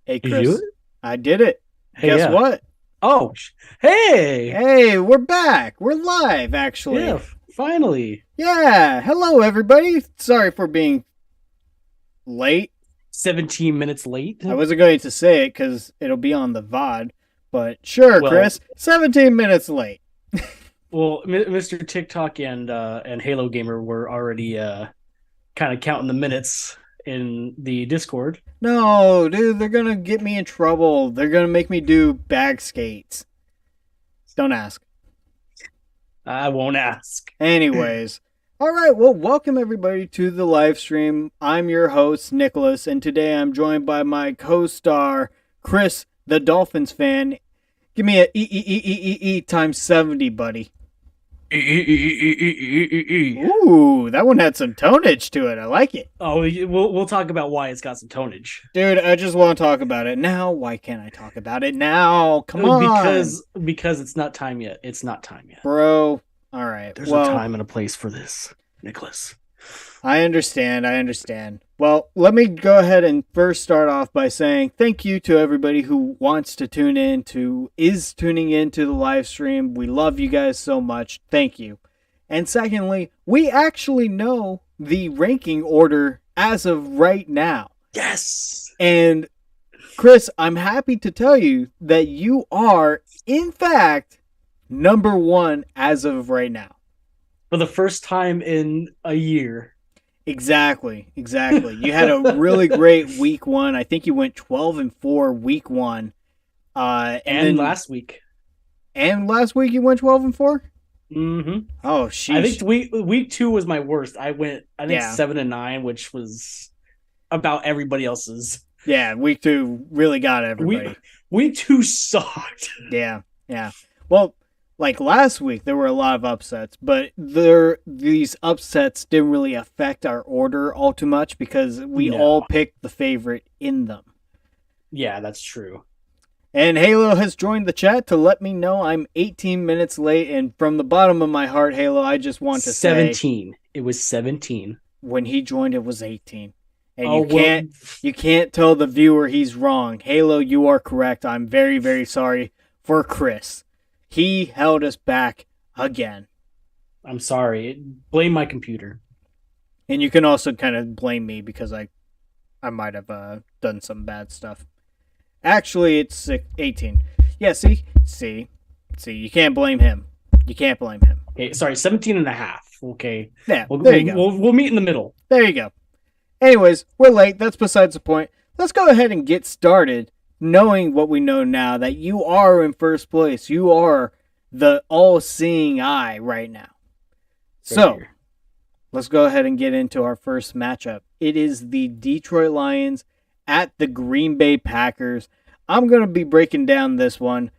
Hey, Did you do Chris, it? I did it. Hey, Guess yeah. what? Oh, hey, Hey, we're back. We're live, yeah. actually. Finally, Yeah. Hello, everybody. Sorry for being late. 17 minutes late. I wasn't going to say it because it'll be on the VOD, but sure, Well, Chris. 17 minutes late. Mr. TikTok and Halo Gamer were already kind of counting the minutes in the Discord. No, dude, they're going to get me in trouble. They're going to make me do bag skates. Don't ask. I won't ask. Anyways, all right. Well, welcome everybody to the live stream. I'm your host, Nicholas, and today I'm joined by my co star, Chris, the Dolphins fan. Give me a E times 70, buddy. Ooh, that one had some tonnage to it. I like it. Oh, we'll talk about why it's got some tonnage. Dude, I just want to talk about it now. Why can't I talk about it now? Come on, Because it's not time yet. It's not time yet. bro. All right. There's a Well, time and a place for this, Nicholas. I understand. I understand. Well, let me go ahead and first start off by saying thank you to everybody who wants to tune in, is tuning in to the live stream. We love you guys so much. Thank you. And secondly, we actually know the ranking order as of right now. Yes. And Chris, I'm happy to tell you that you are, in fact, number one as of right now. For the first time in a year. Exactly, exactly. You had a really great week one. I think you went 12-4 week one. And then last week. and last week you went 12-4. Mm-hmm. Oh, I sheesh. think week 2 was my worst. I think Yeah, 7-9, which was about everybody else's. yeah. Week two really got Week everybody. week 2 sucked. Yeah, yeah. Well, like last week, there were a lot of upsets, but these upsets didn't really affect our order all too much because we all No. picked the favorite in them. Yeah, that's true. And Halo has joined the chat to let me know I'm 18 minutes late. And from the bottom of my heart, Halo, I just want to say 17. It was 17. when he joined, it was 18. And Oh well. you can't tell the viewer he's wrong. Halo, you are correct. I'm very, very sorry for Chris. He held us back again. I'm sorry. Blame my computer. And you can also kind of blame me because I might have done some bad stuff. Actually, it's 18. Yeah, see, you can't blame him. You can't blame him. Okay, sorry, 17 and a half. Okay. Yeah, We'll, there we'll, you go. we'll meet in the middle. There you go. Anyways, we're late. That's besides the point. Let's go ahead and get started knowing what we know now that you are in first place. You are the all-seeing eye right now. So, Here. let's go ahead and get into our first matchup. It is the Detroit Lions at the Green Bay Packers. I'm going to be breaking down this one.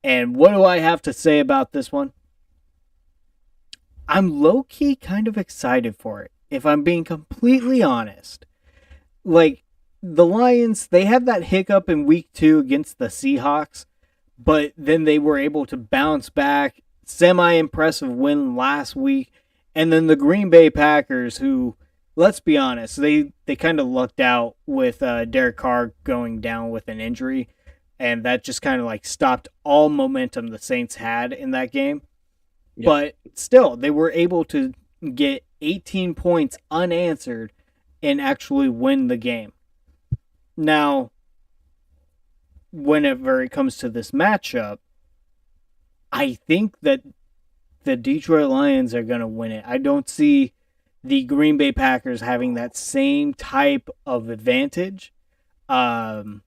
And what do I have to say about this one? I'm low-key kind of excited for it, if I'm being completely honest. Like, the Lions, they had that hiccup in week 2 against the Seahawks, but then they were able to bounce back. Semi-impressive win last week. And then the Green Bay Packers, who, let's be honest, they kind of lucked out with Derek Carr going down with an injury. And that just kind of like stopped all momentum the Saints had in that game. Yep. But still, they were able to get 18 points unanswered and actually win the game. Now, whenever it comes to this matchup, I think that the Detroit Lions are going to win it. I don't see the Green Bay Packers having that same type of advantage. We're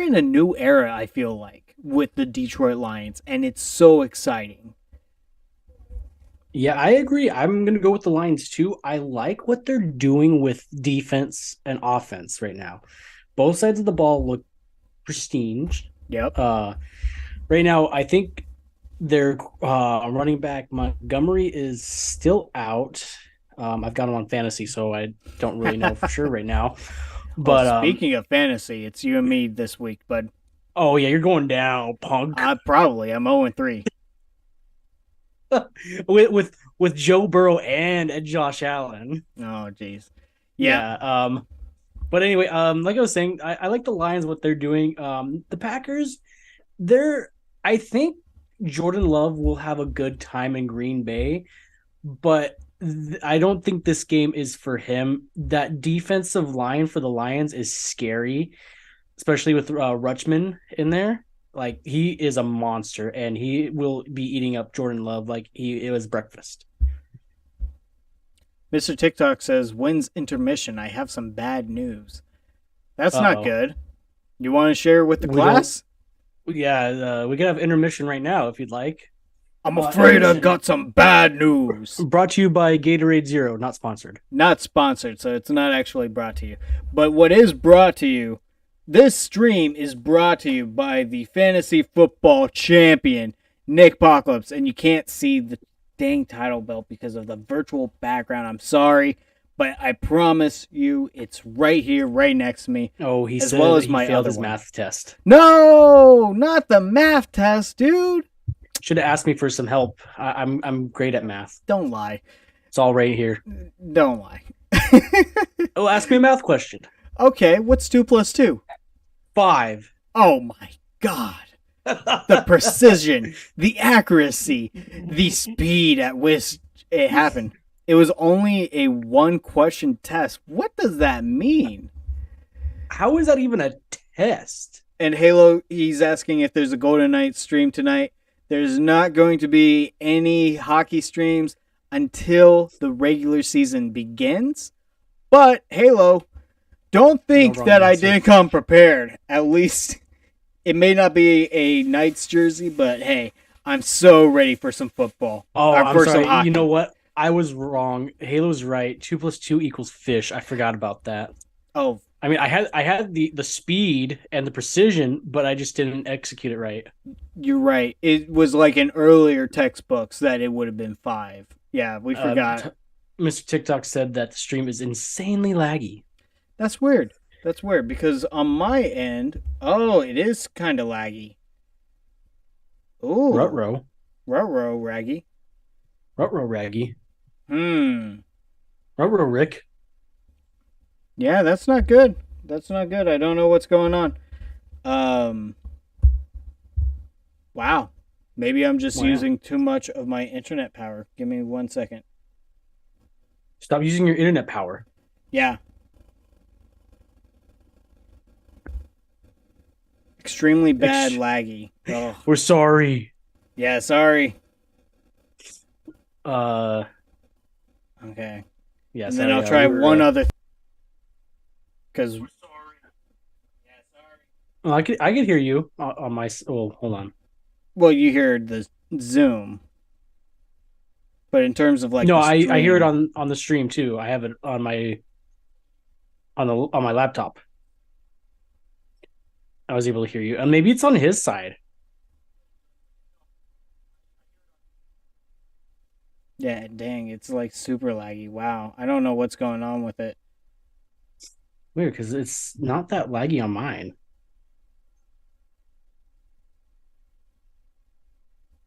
in a new era, I feel like, with the Detroit Lions, and it's so exciting. Yeah, I agree. I'm going to go with the Lions too. I like what they're doing with defense and offense right now. Both sides of the ball look pristine. Yep. Right now, I think their running back Montgomery is still out. I've got him on fantasy, so I don't really know for sure right now. But well, speaking of fantasy, it's you and me this week, bud. Oh yeah, you're going down, punk. Probably. I'm 0-3. with Joe Burrow and Josh Allen. Oh, jeez. Yeah. But anyway, like I was saying, I like the Lions what they're doing. The Packers, they're I think Jordan Love will have a good time in Green Bay, but I don't think this game is for him. That defensive line for the Lions is scary, especially with Rutschman in there. Like he is a monster, and he will be eating up Jordan Love like it was breakfast. Mr. TikTok says, wins intermission. I have some bad news. That's Uh not oh, good. You want to share with the we don't. class? Yeah, we can have intermission right now if you'd like. I'm afraid I've Intermission got some bad news. brought to you by Gatorade Zero, not sponsored. Not sponsored, so it's not actually brought to you. But what is brought to you, this stream is brought to you by the fantasy football champion, Nick Apocalypse. And you can't see the dang title belt because of the virtual background. I'm sorry, but I promise you it's right here, right next to me. Oh, he as said well as he my failed other his one. math test. No, not the math test, dude. Should have asked me for some help. I'm great at math. Don't lie. It's all right here. Don't lie. Oh, ask me a math question. Okay, what's 2 plus 2? 5. Oh my god. The precision, the accuracy, the speed at which it happened. It was only a one question test. What does that mean? How is that even a test? And Halo, he's asking if there's a Golden Knights stream tonight. There's not going to be any hockey streams until the regular season begins. But Halo, don't think No that I answer. didn't come prepared. At least it may not be a Knights jersey, but hey, I'm so ready for some football. Oh, Or I'm for some sorry. hockey. You know what? I was wrong. Halo's right. 2 plus 2 equals fish. I forgot about that. Oh, I mean, I had the speed and the precision, but I just didn't execute it right. you're right. It was like in earlier textbooks that it would have been 5. Yeah, we forgot. Mr. TikTok said that the stream is insanely laggy. That's weird. That's weird because on my end, oh, it is kind of laggy. Ooh, Rutro. Ruh-roh, Raggy. Rutro Raggy. Hmm. Rutro Rick. Yeah, that's not good. That's not good. I don't know what's going on. Um. Wow. Maybe I'm just Wow. using too much of my internet power. Give me 1 second. Stop using your internet power. Yeah. Extremely bad laggy. Oh, We're sorry. yeah. Sorry. Uh, Okay. yeah. And Sorry, then I'll try one other. Because. Oh, I could hear you on my. Oh, hold on. Well, you hear the Zoom, but in terms of like No, the I hear it stream- on the stream too. I have it on my laptop. I was able to hear you, and maybe it's on his side. Yeah, dang, it's like super laggy. Wow, I don't know what's going on with it. Weird, because it's not that laggy on mine.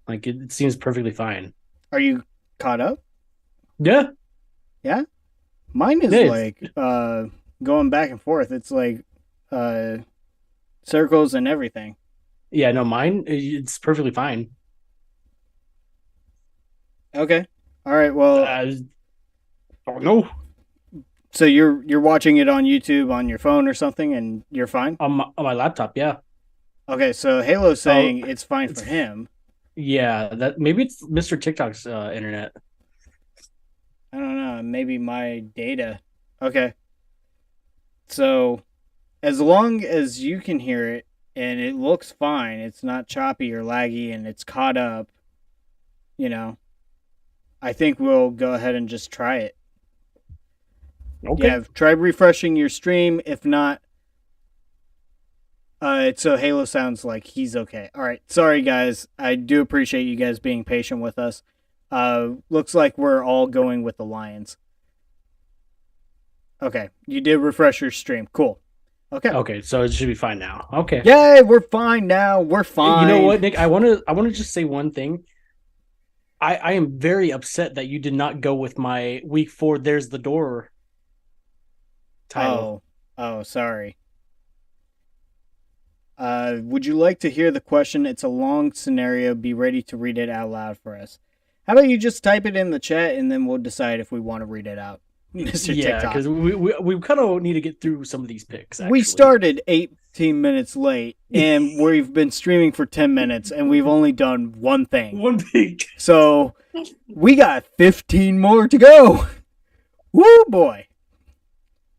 Like it seems perfectly fine. Are you caught up? Yeah, Yeah, mine is Yeah, like going back and forth. It's like circles and everything. yeah. No, mine it's perfectly fine. Okay, all right. Well, Oh no, so you're watching it on YouTube on your phone or something, and you're fine. on my laptop. Yeah, Okay, so Halo's saying Oh, it's fine for it's him. yeah. That maybe it's Mr. TikTok's internet. I don't know. Maybe my data. Okay, so as long as you can hear it and it looks fine, it's not choppy or laggy, and it's caught up. You know, I think we'll go ahead and just try it. Okay. Yeah, try refreshing your stream. If not, so Halo sounds like he's okay. All right, sorry guys. I do appreciate you guys being patient with us. Looks like we're all going with the Lions. Okay, you did refresh your stream. Cool. Okay. Okay, so it should be fine now. Okay. Yay, we're fine now. We're fine. You know what, Nick? I want to just say one thing. I am very upset that you did not go with my week 4 There's the Door title. Oh, sorry. Would you like to hear the question? It's a long scenario. Be ready to read it out loud for us. How about you just type it in the chat and then we'll decide if we want to read it out, Mr. Yeah, TikTok. because we kind of need to get through some of these picks. We Actually, started 18 minutes late and we've been streaming for 10 minutes and we've only done one thing. one pick. So we got 15 more to go. Woo, boy.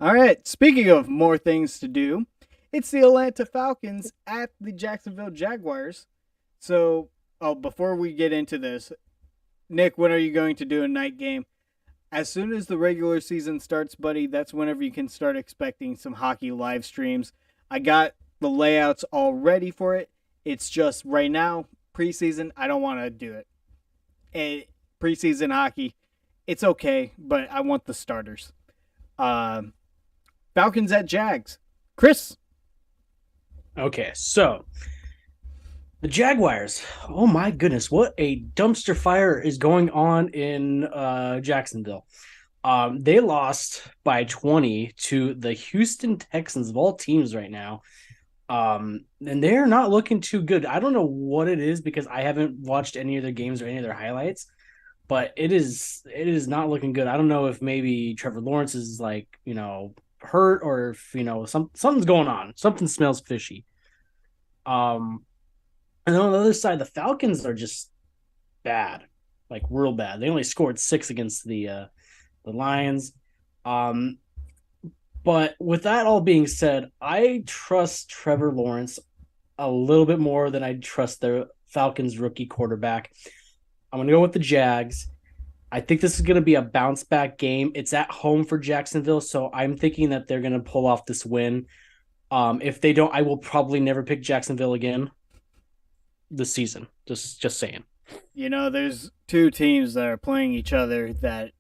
All right. Speaking of more things to do, it's the Atlanta Falcons at the Jacksonville Jaguars. So, before we get into this, Nick, when are you going to do a night game? As soon as the regular season starts, buddy, that's whenever you can start expecting some hockey live streams. I got the layouts all ready for it. It's just right now, preseason, I don't want to do it. And preseason hockey, it's okay, but I want the starters. Falcons at Jags. Chris. Okay, so the Jaguars. Oh my goodness, what a dumpster fire is going on in Jacksonville. They lost by 20 to the Houston Texans of all teams right now. And they're not looking too good. I don't know what it is because I haven't watched any of their games or any of their highlights, but it is not looking good. I don't know if maybe Trevor Lawrence is like, hurt or if, something's going on. Something smells fishy. And then on the other side, the Falcons are just bad, like real bad. They only scored 6 against the Lions. But with that all being said, I trust Trevor Lawrence a little bit more than I trust the Falcons rookie quarterback. I'm going to go with the Jags. I think this is going to be a bounce back game. It's at home for Jacksonville, so I'm thinking that they're going to pull off this win. If they don't, I will probably never pick Jacksonville again this season. Just saying. There's two teams that are playing each other that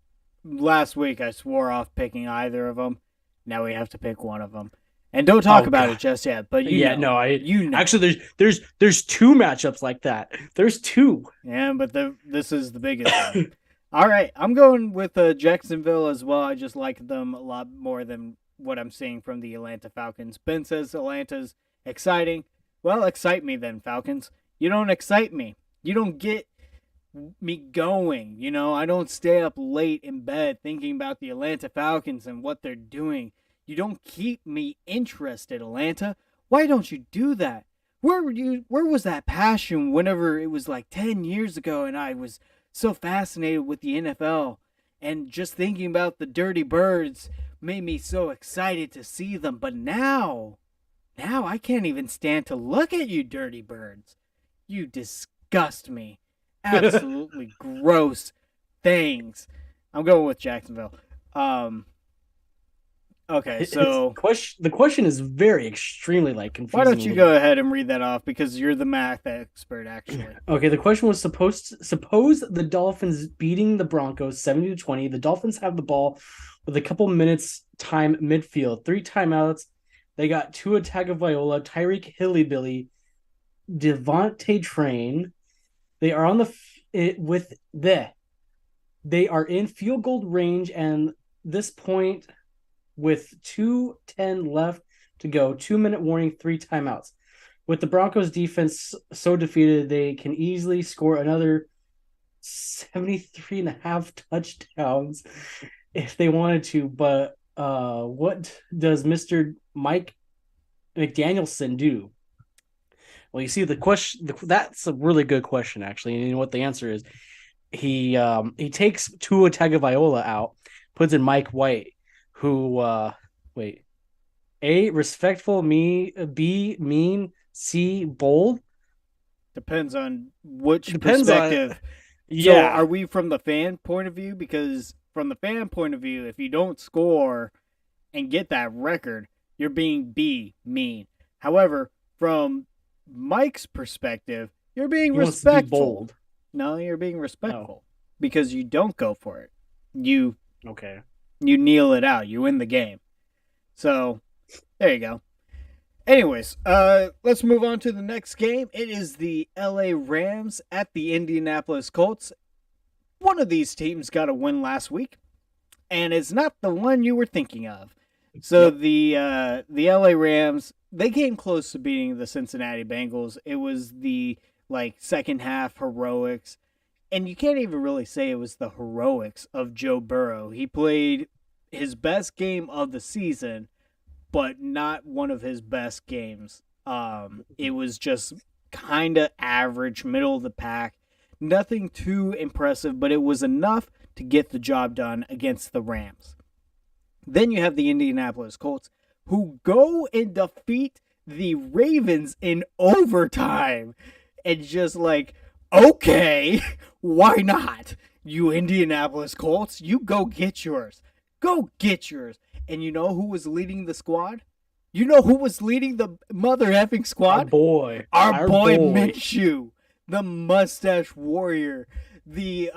last week I swore off picking either of them. Now we have to pick one of them. And don't talk about it just yet, but actually there's two matchups like that. There's two. Yeah, but this is the biggest one. All right, I'm going with Jacksonville as well. I just like them a lot more than what I'm seeing from the Atlanta Falcons. Ben says Atlanta's exciting. Well, excite me then, Falcons. You don't excite me. You don't get me going. I don't stay up late in bed thinking about the Atlanta Falcons and what they're doing. You don't keep me interested, Atlanta. Why don't you do that? Where was that passion whenever it was like 10 years ago and I was so fascinated with the NFL and just thinking about the Dirty Birds made me so excited to see them. But now I can't even stand to look at you, Dirty Birds. You disgust me. Absolutely gross things. I'm going with Jacksonville. Okay, so the question is very extremely confusing. Why don't you go ahead and read that off because you're the math expert, actually. Okay, the question was suppose the Dolphins beating the Broncos 70-20. The Dolphins have the ball with a couple minutes time midfield, 3 timeouts. They got Tua Tagovailoa, Tyreek Hillybilly, Devontae Train. They are on they are in field goal range, and this point with 2:10 left to go, 2-minute warning, 3 timeouts. With the Broncos defense so defeated, they can easily score another 73.5 touchdowns if they wanted to. But what does Mr. Mike McDanielson do? Well, you see, the question that's a really good question, actually. And you know what the answer is? He takes Tua Tagovailoa out, puts in Mike White, who A, respectful, B, mean, C, bold. Depends on which perspective. So are we from the fan point of view? Because from the fan point of view, if you don't score and get that record, you're being B, mean. However, from Mike's perspective, you're being respectful. Be bold. No, you're being respectful because you don't go for it. You kneel it out. You win the game. So, there you go. Anyways, let's move on to the next game. It is the LA Rams at the Indianapolis Colts. One of these teams got a win last week, and it's not the one you were thinking of. So Yep. the LA Rams, they came close to beating the Cincinnati Bengals. It was the like second half heroics, and you can't even really say it was the heroics of Joe Burrow. He played his best game of the season, but not one of his best games. It was just kind of average, middle of the pack. Nothing too impressive, but it was enough to get the job done against the Rams. Then you have the Indianapolis Colts, who go and defeat the Ravens in overtime. And just like, okay, why not? You Indianapolis Colts, you go get yours. Go get yours. And you know who was leading the squad? You know who was leading the mother effing Our squad? boy. Our Our boy boy. Minshew, the mustache warrior, the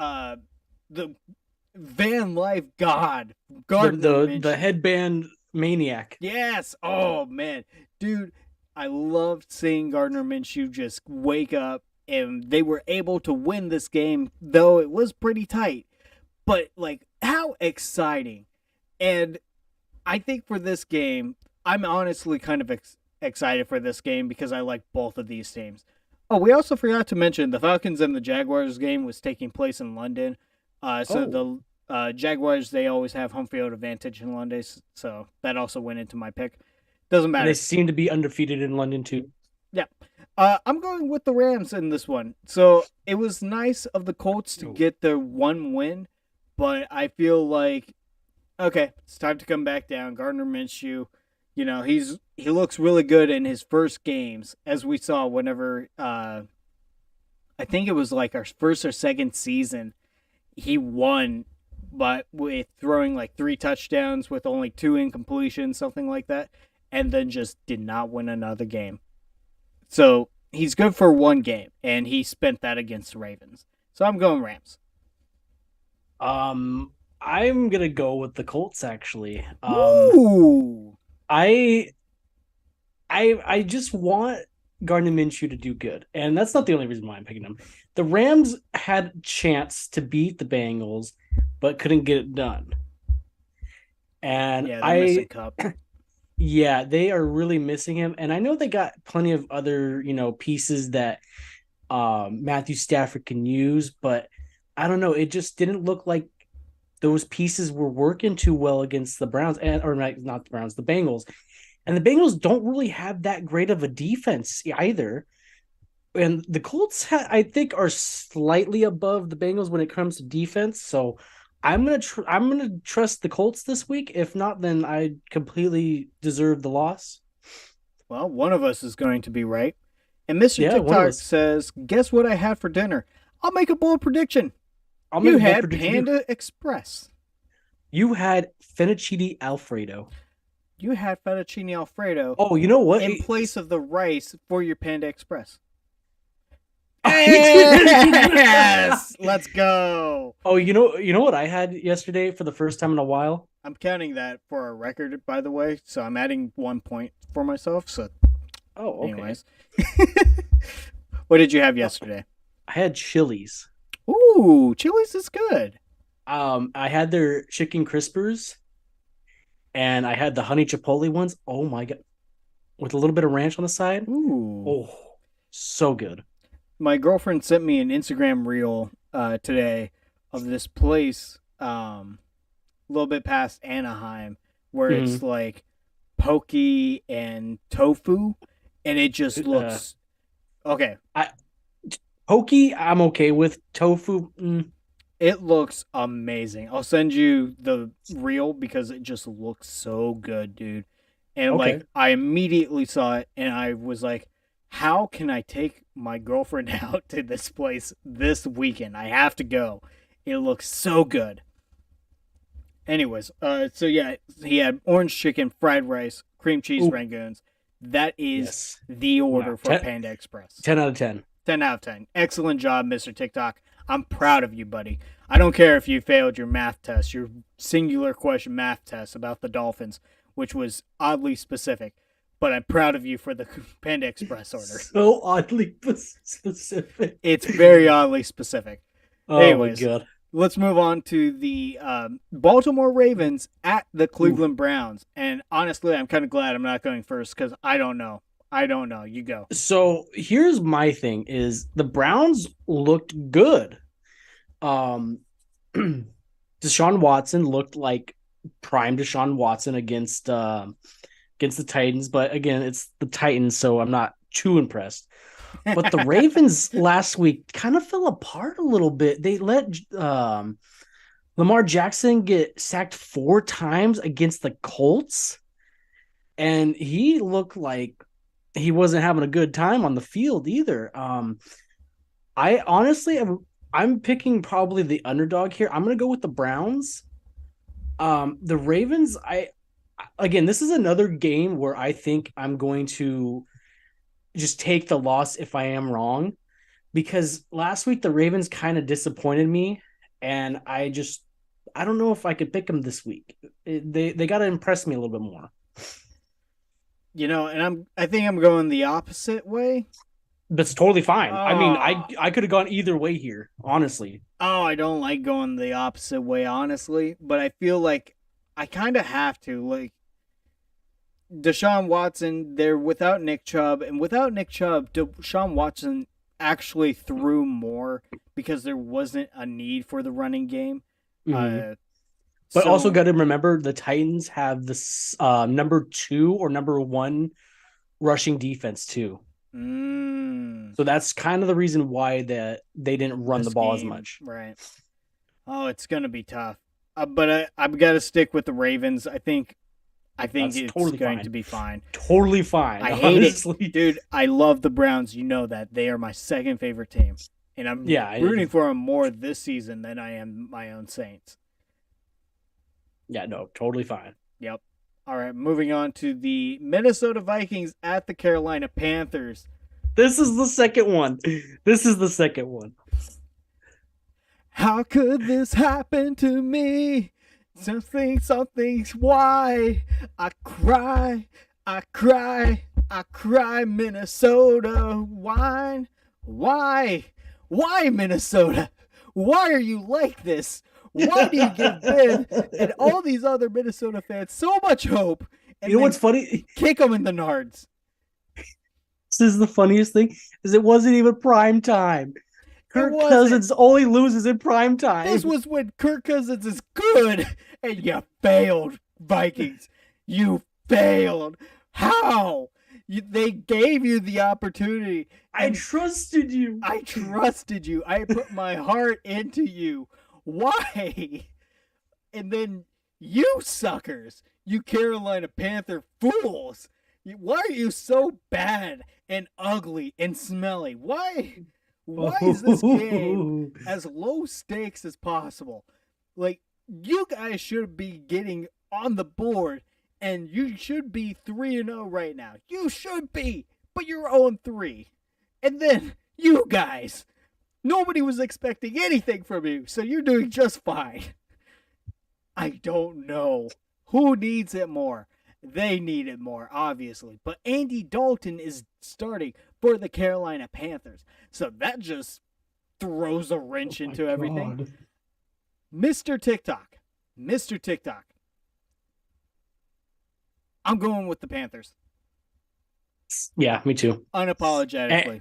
van life god, The Gardner the Minshew. headband maniac. Yes. Oh man, dude, I loved seeing Gardner Minshew just wake up, and they were able to win this game, though it was pretty tight. But like, how exciting! And I think for this game, I'm honestly kind of excited for this game because I like both of these teams. Oh, we also forgot to mention the Falcons and the Jaguars game was taking place in London. So Oh. the Jaguars, they always have home field advantage in London, so that also went into my pick. Doesn't And they matter. seem to be undefeated in London too. Yeah. I'm going with the Rams in this one. So it was nice of the Colts to Oh. get their one win, but I feel like okay, it's time to come back down. Gardner Minshew, he looks really good in his first games, as we saw whenever I think it was like our first or second season, he won, but with throwing like three touchdowns with only two incompletions, something like that, and then just did not win another game. So he's good for one game, and he spent that against the Ravens. So I'm going Rams. I'm gonna go with the Colts actually. Ooh. I I just want Gardner Minshew to do good, and that's not the only reason why I'm picking him. The Rams had a chance to beat the Bengals, but couldn't get it done. And Yeah, they're missing Cup. yeah, they are really missing him. And I know they got plenty of other, pieces that Matthew Stafford can use, but I don't know. It just didn't look like those pieces were working too well against the Browns, and or not the Browns, the Bengals. And the Bengals don't really have that great of a defense either. And the Colts, I think, are slightly above the Bengals when it comes to defense. So I'm gonna trust the Colts this week. If not, then I completely deserve the loss. Well, one of us is going to be right. And Mr. Yeah, one of TikTok us. says, guess what I had for dinner? I'll make a bold prediction. I'll make You a bold had prediction. Panda Express. You had fettuccine Alfredo. You had fettuccine Alfredo Oh, you know what? in place of the rice for your Panda Express. Oh, you did. Yes! Let's go. Oh, you know what I had yesterday for the first time in a while? I'm counting that for a record, by the way. So I'm adding 1 point for myself. So, Oh, okay. anyways. What did you have yesterday? I had Chili's. Ooh, Chili's is good. I had their chicken crispers and I had the honey chipotle ones. Oh my god. With a little bit of ranch on the side. Ooh. Oh, so good. My girlfriend sent me an Instagram reel today of this place a little bit past Anaheim where it's Mhm. like pokey and tofu, and it just looks okay. I Pokey, I'm okay with. Tofu, It looks amazing. I'll send you the reel because it just looks so good, dude. And okay. like I immediately saw it and I was like, how can I take my girlfriend out to this place this weekend? I have to go. It looks so good. Anyways, so yeah, he had orange chicken, fried rice, cream cheese Ooh, rangoons. That is yes. the order Wow. for 10, Panda Express. 10 out of 10. 10 out of 10. Excellent job, Mr. TikTok. I'm proud of you, buddy. I don't care if you failed your math test, your singular question math test about the Dolphins, which was oddly specific, but I'm proud of you for the Panda Express order. So oddly specific. It's very oddly specific. Oh Anyways, my god. let's move on to the Baltimore Ravens at the Ooh. Cleveland Browns. And honestly, I'm kind of glad I'm not going first because I don't know. I don't know. You go. So here's my thing: is the Browns looked good. Um, Deshaun Watson looked like prime Deshaun Watson against the Titans, but again, it's the Titans, so I'm not too impressed. But the Ravens last week kind of fell apart a little bit. They let Lamar Jackson get sacked 4 times against the Colts, and he looked like he wasn't having a good time on the field either. I honestly I'm picking probably the underdog here. I'm going to go with the Browns. The Ravens, I again, this is another game where I think I'm going to just take the loss if I am wrong, because last week the Ravens kind of disappointed me, and I don't know if I could pick them this week. They got to impress me a little bit more. And I think I'm going the opposite way. That's totally fine. I mean, Oh, I could have gone either way here, honestly. I don't like going the opposite way, honestly, but I feel like I kind of have to. Like Deshaun Watson, they're without Nick Chubb, and without Nick Chubb, Deshaun Watson actually threw more because there wasn't a need for the running game. Mm-hmm. Uh, But also so got to remember the Titans have this number 2 or number 1 rushing defense too. mm, So that's kind of the reason why that they didn't run the this ball as game, much. right? Oh, it's gonna be tough. But I've got to stick with the Ravens. I think That's it's totally going to fine. be fine. Totally fine, I hate it, honestly. dude. I love the Browns. You know that they are my second favorite team, and I'm Yeah, rooting for them more this season than I am my own Saints. yeah, no, totally fine. Yep. All right, moving on to the Minnesota Vikings at the Carolina Panthers. This is the second one. This is the second one. How could this happen to me? Something's why I cry, I cry, Minnesota whine. Why, Minnesota? Why are you like this? Why do you give Ben and all these other Minnesota fans so much hope You and know then what's funny? kick them in the nards? This is the funniest thing is it wasn't even prime time. It Kirk wasn't. Cousins only loses in prime This time. was when Kirk Cousins is good, and you failed, Vikings. You failed. How? They gave you the opportunity, I and trusted you. I trusted you. I put my heart into you. Why? And then you suckers, you Carolina Panther fools. Why are you so bad and ugly and smelly? Why is this game as low stakes as possible? Like, you guys should be getting on the board, and you should be 3-0 right now. You should be, but you're 0-3. And then you guys, nobody was expecting anything from you, so you're doing just fine. I don't know who needs it more. They need it more, obviously. But Andy Dalton is starting for the Carolina Panthers. So that just throws a wrench Oh my into everything. God. Mr. TikTok. Mr. TikTok. I'm going with the Panthers. Yeah, me too. Unapologetically.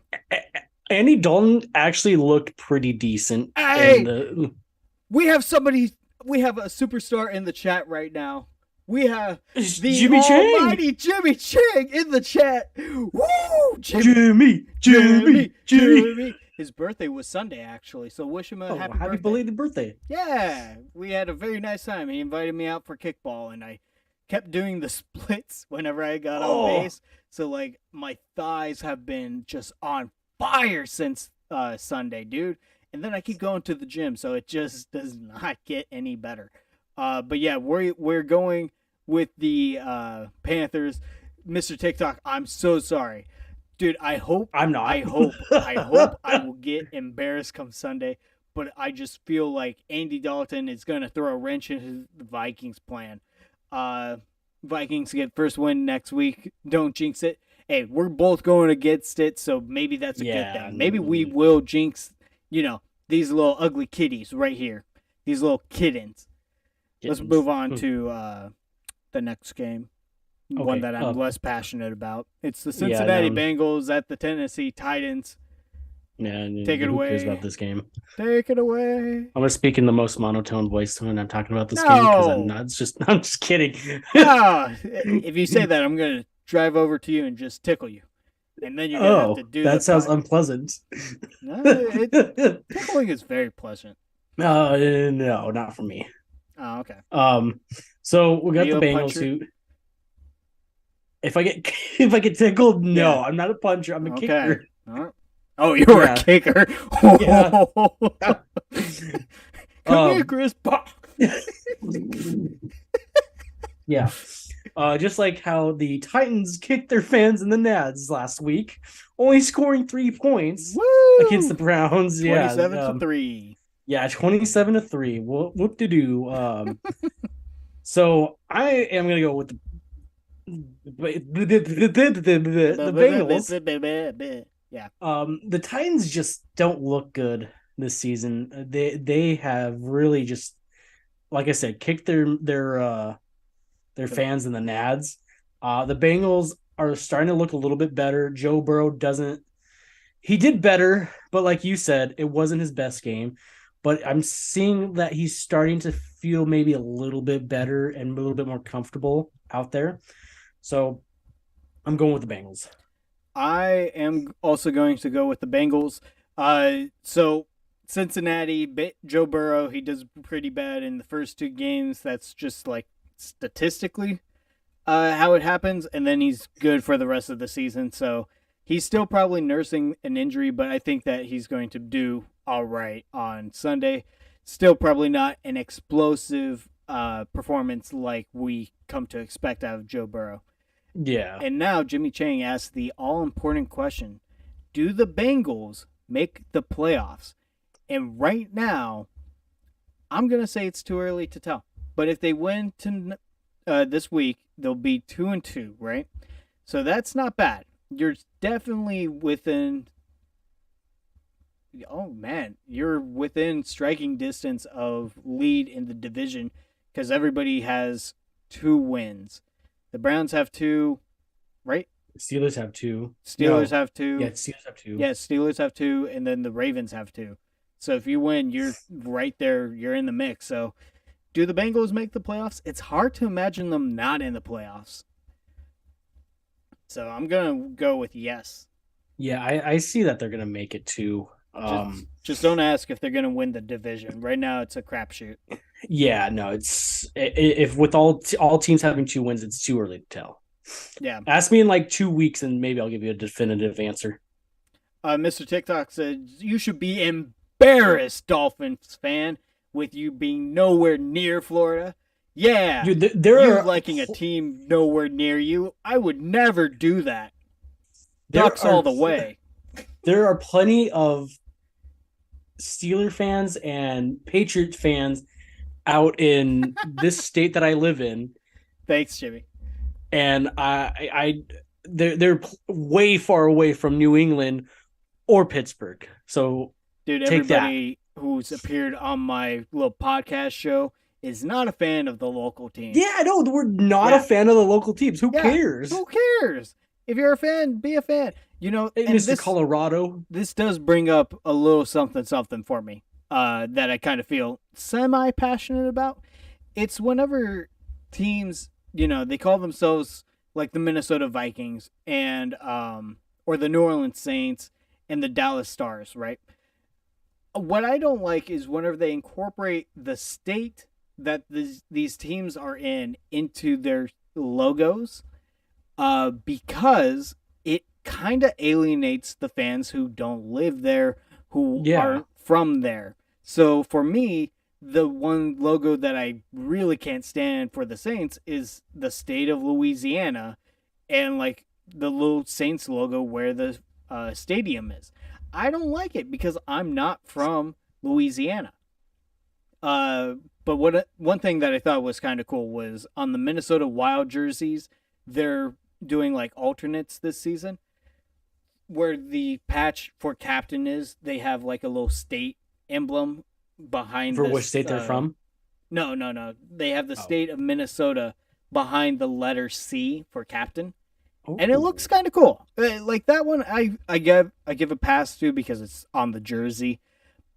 Andy Dalton actually looked pretty decent in Hey! the. We have a superstar in the chat right now. We have the Jimmy almighty Chang. Jimmy Chang in the chat. Woo! Jimmy. Jimmy. His birthday was Sunday, actually, so wish him a happy birthday. Belated birthday. Yeah, we had a very nice time. He invited me out for kickball, and I kept doing the splits whenever I got on base. So, like, my thighs have been just on fire since Sunday, dude. And then I keep going to the gym, so it just does not get any better. But yeah, we're going with the Panthers. Mr. TikTok, I'm so sorry. Dude, I hope I'm not. I hope I will get embarrassed come Sunday, but I just feel like Andy Dalton is going to throw a wrench into the Vikings plan. Vikings get first win next week. Don't jinx it. Hey, we're both going against it, so maybe that's a good thing. Maybe we will jinx, these little ugly kitties right here. These little kittens. Let's Kittens. move on to the next game. One Okay. that I'm less passionate about. It's the Yeah, Cincinnati Bengals at the Tennessee Titans. yeah. Take it Who cares away. about this game? Take it away. I'm gonna speak in the most monotone voice when I'm talking about this game because I'm No. not just. I'm just kidding. No. If you say that, I'm going to drive over to you and just tickle you. And then you're going to have to Oh, do that the sounds pod. unpleasant. Tickling is very pleasant. No, not for me. Oh, okay. So we Are got you the a Bengals puncher? who. If I get if I get tickled, no, Yeah. I'm not a puncher. I'm a Okay. kicker. All right. Oh, you're a Yeah. kicker. Yeah. Come here, Chris. Yeah. Just like how the Titans kicked their fans in the nads last week, only scoring 3 points Woo! against the Browns. 27 Yeah. to 3. Yeah, 27 to 3. Whoop de doo. So I am gonna go with the Bengals. Yeah. The Titans just don't look good this season. They have really just, like I said, kicked their fans in the nads. The Bengals are starting to look a little bit better. Joe Burrow doesn't. He did better, but like you said, it wasn't his best game. But I'm seeing that he's starting to feel maybe a little bit better and a little bit more comfortable out there. So I'm going with the Bengals. I am also going to go with the Bengals. So Cincinnati, Joe Burrow, he does pretty bad in the first 2 games. That's just like statistically how it happens, and then he's good for the rest of the season. So he's still probably nursing an injury, but I think that he's going to do all right on Sunday. Still probably not an explosive performance like we come to expect out of Joe Burrow. Yeah. And now Jimmy Chang asks the all important question: do the Bengals make the playoffs? And right now, I'm going to say it's too early to tell. But if they win this week, they'll be 2-2, right? So that's not bad. You're definitely within. Oh man, you're within striking distance of lead in the division because everybody has 2 wins. The Browns have 2, right? Steelers have 2. Steelers No. have 2. Yeah, Steelers have 2. Yeah, Steelers have 2, and then the Ravens have 2. So if you win, you're right there. You're in the mix. So do the Bengals make the playoffs? It's hard to imagine them not in the playoffs. So I'm going to go with yes. Yeah, I see that they're gonna make it too. Just don't ask if they're going to win the division. Right now, it's a crapshoot. Yeah, no, it's if with all teams having 2 wins, it's too early to tell. Yeah. Ask me in like 2 weeks, and maybe I'll give you a definitive answer. Mr. TikTok said you should be embarrassed, Dolphins fan, with you being nowhere near Florida. Yeah, Dude, you liking a team nowhere near you. I would never do that. Ducks all the way. There are plenty of Steeler fans and Patriot fans out in this state that I live in. Thanks, Jimmy. And they're way far away from New England or Pittsburgh. So, dude, everybody who's appeared on my little podcast show is not a fan of the local team. Yeah, no, we're not a fan of the local teams. Who cares? Who cares? If you're a fan, be a fan. You know, hey, Mr. Colorado. This does bring up a little something for me that I kind of feel semi-passionate about. It's whenever teams, they call themselves like the Minnesota Vikings and or the New Orleans Saints and the Dallas Stars, right? What I don't like is whenever they incorporate the state that these teams are in into their logos, because it kind of alienates the fans who don't live there, who aren't from there. So for me, the one logo that I really can't stand for the Saints is the state of Louisiana and like the little Saints logo where the stadium is. I don't like it because I'm not from Louisiana. But one thing that I thought was kind of cool was on the Minnesota Wild jerseys, they're doing like alternates this season where the patch for captain is, they have like a little state emblem behind For which this. state they're from? No, no, no. They have the Oh. state of Minnesota behind the letter C for captain, and it looks Ooh. kind of cool. Like that one, I give a pass to because it's on the jersey.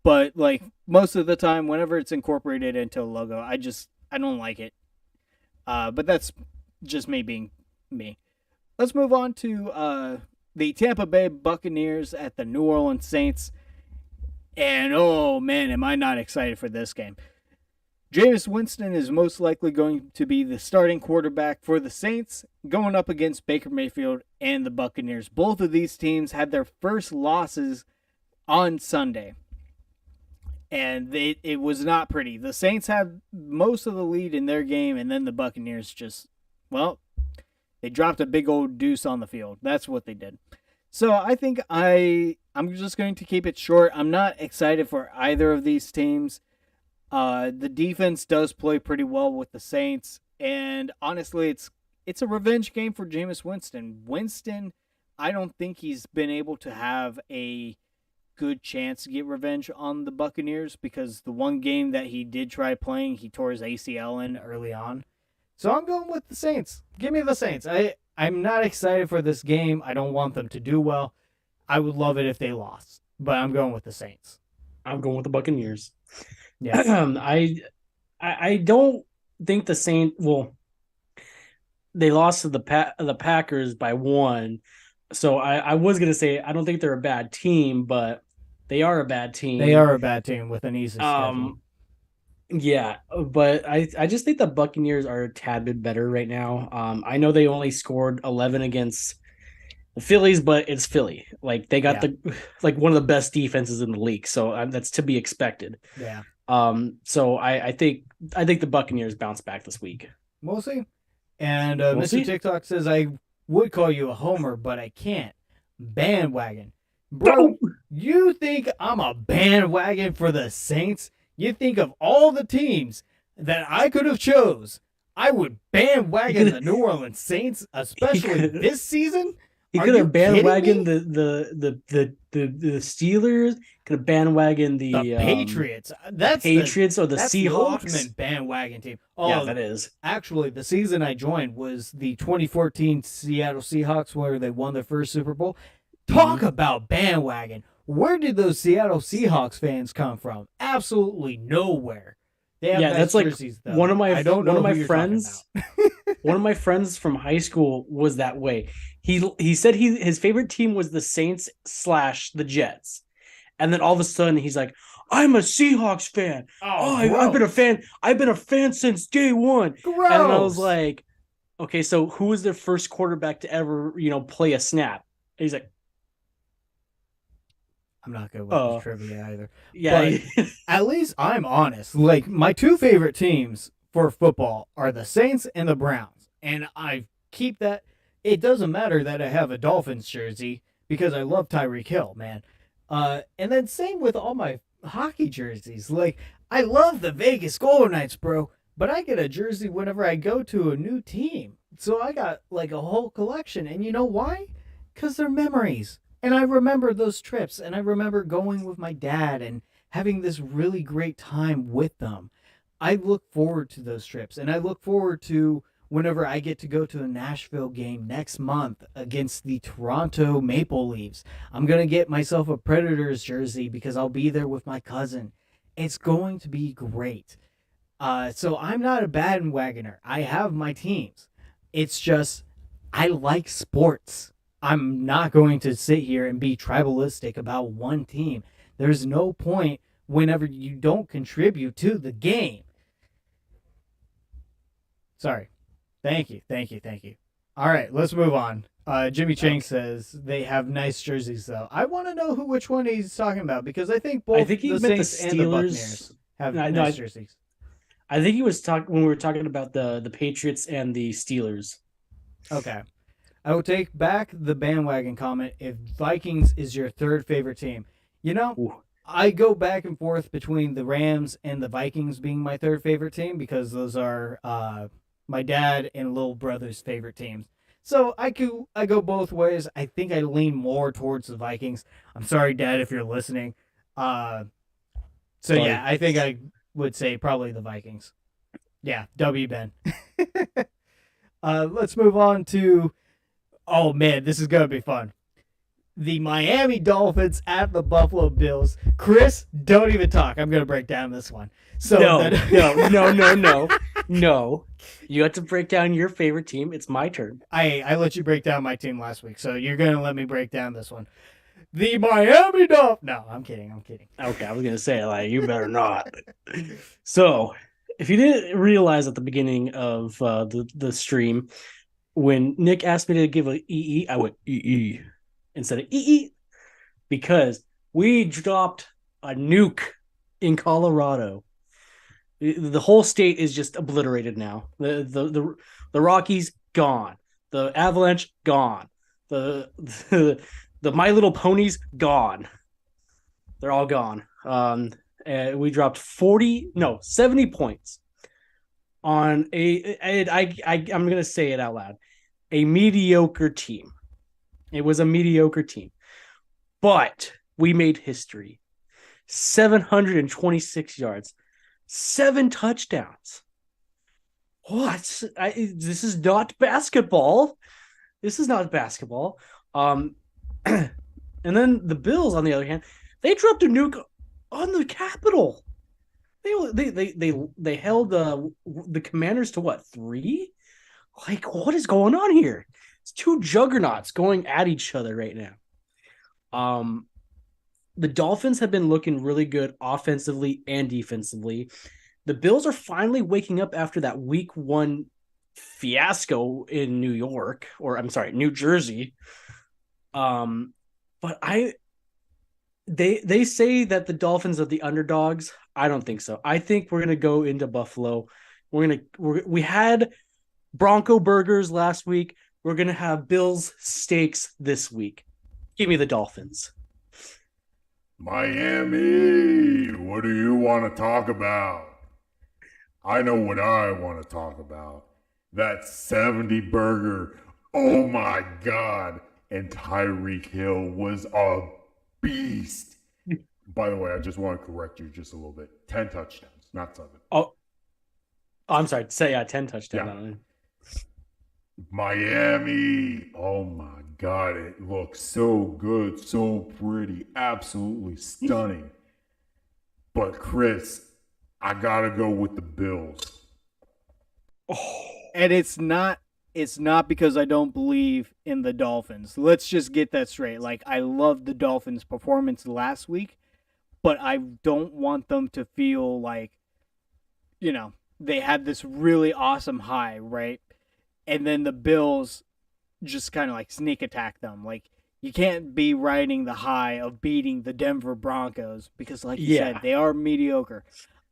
But like most of the time, whenever it's incorporated into a logo, I don't like it. But that's just me being me. Let's move on to the Tampa Bay Buccaneers at the New Orleans Saints. And oh man, am I not excited for this game. Jameis Winston is most likely going to be the starting quarterback for the Saints, going up against Baker Mayfield and the Buccaneers. Both of these teams had their first losses on Sunday, and it was not pretty. The Saints had most of the lead in their game, and then the Buccaneers just, well, they dropped a big old deuce on the field. That's what they did. So I think I'm just going to keep it short. I'm not excited for either of these teams. The defense does play pretty well with the Saints, and honestly, it's a revenge game for Jameis Winston. Winston, I don't think he's been able to have a good chance to get revenge on the Buccaneers because the one game that he did try playing, he tore his ACL in early on. So I'm going with the Saints. Give me the Saints. I'm not excited for this game. I don't want them to do well. I would love it if they lost, but I'm going with the Saints. I'm going with the Buccaneers. Yeah. I don't think the Saints. Well, they lost to the Packers by 1, so I was gonna say I don't think they're a bad team, but they are a bad team. They are a bad team with an easy schedule. Yeah, but I just think the Buccaneers are a tad bit better right now. I know they only scored 11 against the Phillies, but it's Philly. Like they got one of the best defenses in the league, so that's to be expected. Yeah. So I think the Buccaneers bounce back this week. We'll see. And Mr. TikTok says I would call you a homer, but I can't. Bandwagon. Bro, you think I'm a bandwagon for the Saints? You think of all the teams that I could have chose, I would bandwagon the New Orleans Saints, especially this season? He could have bandwagoned the Steelers. Could have bandwagoned the Patriots. That's Patriots or the that's Seahawks. The ultimate bandwagon team. Oh, yeah, that is. Actually, the season I joined was the 2014 Seattle Seahawks, where they won their first Super Bowl. Talk about bandwagon. Where did those Seattle Seahawks fans come from? Absolutely nowhere. They have nice that's jerseys, like though. one of my friends. One of my friends from high school was that way. He said his favorite team was the Saints / the Jets, and then all of a sudden he's like, "I'm a Seahawks fan. I've been a fan since day one." Gross. And I was like, "Okay, so who was their first quarterback to ever play a snap?" And he's like, I'm not good with the trivia either. Yeah. But at least I'm honest. Like, my two favorite teams for football are the Saints and the Browns. And I keep that. It doesn't matter that I have a Dolphins jersey because I love Tyreek Hill, man. And then same with all my hockey jerseys. Like, I love the Vegas Golden Knights, bro. But I get a jersey whenever I go to a new team. So I got like a whole collection. And you know why? Because they're memories. And I remember those trips, and I remember going with my dad and having this really great time with them. I look forward to those trips, and I look forward to whenever I get to go to a Nashville game next month against the Toronto Maple Leafs. I'm going to get myself a Predators jersey because I'll be there with my cousin. It's going to be great. So I'm not a bandwagoner. I have my teams. It's just I like sports. I'm not going to sit here and be tribalistic about one team. There's no point whenever you don't contribute to the game. Sorry. Thank you. All right, let's move on. Jimmy Chang says they have nice jerseys, though. I want to know which one he's talking about because I think both the Saints and the Buccaneers have nice jerseys. I think he was talking when we were talking about the Patriots and the Steelers. Okay. I will take back the bandwagon comment if Vikings is your third favorite team. Ooh. I go back and forth between the Rams and the Vikings being my third favorite team because those are my dad and little brother's favorite teams. So I go both ways. I think I lean more towards the Vikings. I'm sorry, Dad, if you're listening. So yeah, I think I would say probably the Vikings. Yeah, W Ben. Let's move on to. Oh man, this is gonna be fun. The Miami Dolphins at the Buffalo Bills. Chris, don't even talk. I'm gonna break down this one. So no. You have to break down your favorite team. It's my turn. I let you break down my team last week, so you're gonna let me break down this one. The Miami Dolphins. No, I'm kidding. Okay, I was gonna say like you better not. So, if you didn't realize at the beginning of the stream, when Nick asked me to give a EE, I went EE instead of EE because we dropped a nuke in Colorado. The whole state is just obliterated now. The Rockies gone. The Avalanche gone. The My Little Ponies gone. They're all gone. And we dropped 70 points on I'm gonna say it out loud, a mediocre team. It was a mediocre team, but we made history. 726 yards, 7 touchdowns. What? This is not basketball. This is not basketball. And then the Bills, on the other hand, they dropped a nuke on the Capitol. They held the Commanders to what, 3? Like, what is going on here? It's 2 juggernauts going at each other right now. The Dolphins have been looking really good offensively and defensively. The Bills are finally waking up after that week 1 fiasco in New Jersey. But they say that the Dolphins are the underdogs. I don't think so. I think we're gonna go into Buffalo. We had Bronco burgers last week. We're gonna have Bills steaks this week. Give me the Dolphins. Miami, what do you want to talk about? I know what I want to talk about. That 70 burger. Oh my God. And Tyreek Hill was a beast. By the way, I just want to correct you just a little bit. 10 touchdowns, not 7. Oh, I'm sorry. Say 10 touchdowns. Yeah. Miami. Oh my God. It looks so good, so pretty, absolutely stunning. But Chris, I got to go with the Bills. Oh. And it's not because I don't believe in the Dolphins. Let's just get that straight. Like, I love the Dolphins' performance last week, but I don't want them to feel like, they had this really awesome high, right? And then the Bills just kind of like sneak attack them. Like, you can't be riding the high of beating the Denver Broncos because, like you said, they are mediocre.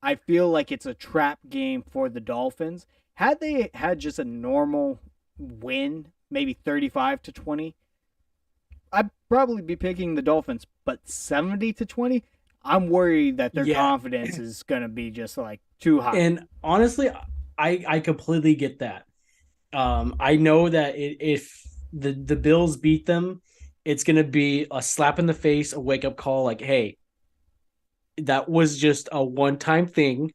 I feel like it's a trap game for the Dolphins. Had they had just a normal win, maybe 35-20, I'd probably be picking the Dolphins. But 70-20, I'm worried that their confidence is going to be just like too high. And honestly, I completely get that. I know that if the Bills beat them, it's going to be a slap in the face, a wake-up call like, hey, that was just a one-time thing.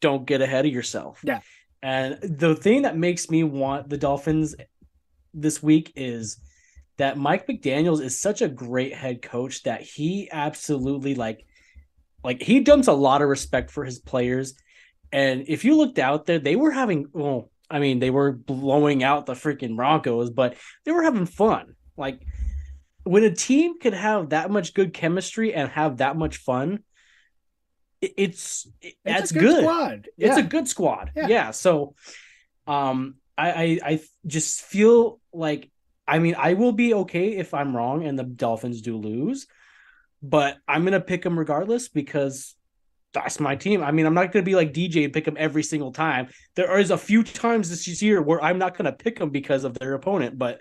Don't get ahead of yourself. Yeah. And the thing that makes me want the Dolphins this week is that Mike McDaniels is such a great head coach that he absolutely like he dumps a lot of respect for his players. And if you looked out there, they were they were blowing out the freaking Broncos, but they were having fun. Like, when a team could have that much good chemistry and have that much fun, that's good. Squad. It's a good squad. Yeah. So, I just feel like, I will be okay if I'm wrong and the Dolphins do lose, but I'm gonna pick them regardless because that's my team. I'm not gonna be like DJ and pick them every single time. There is a few times this year where I'm not gonna pick them because of their opponent, but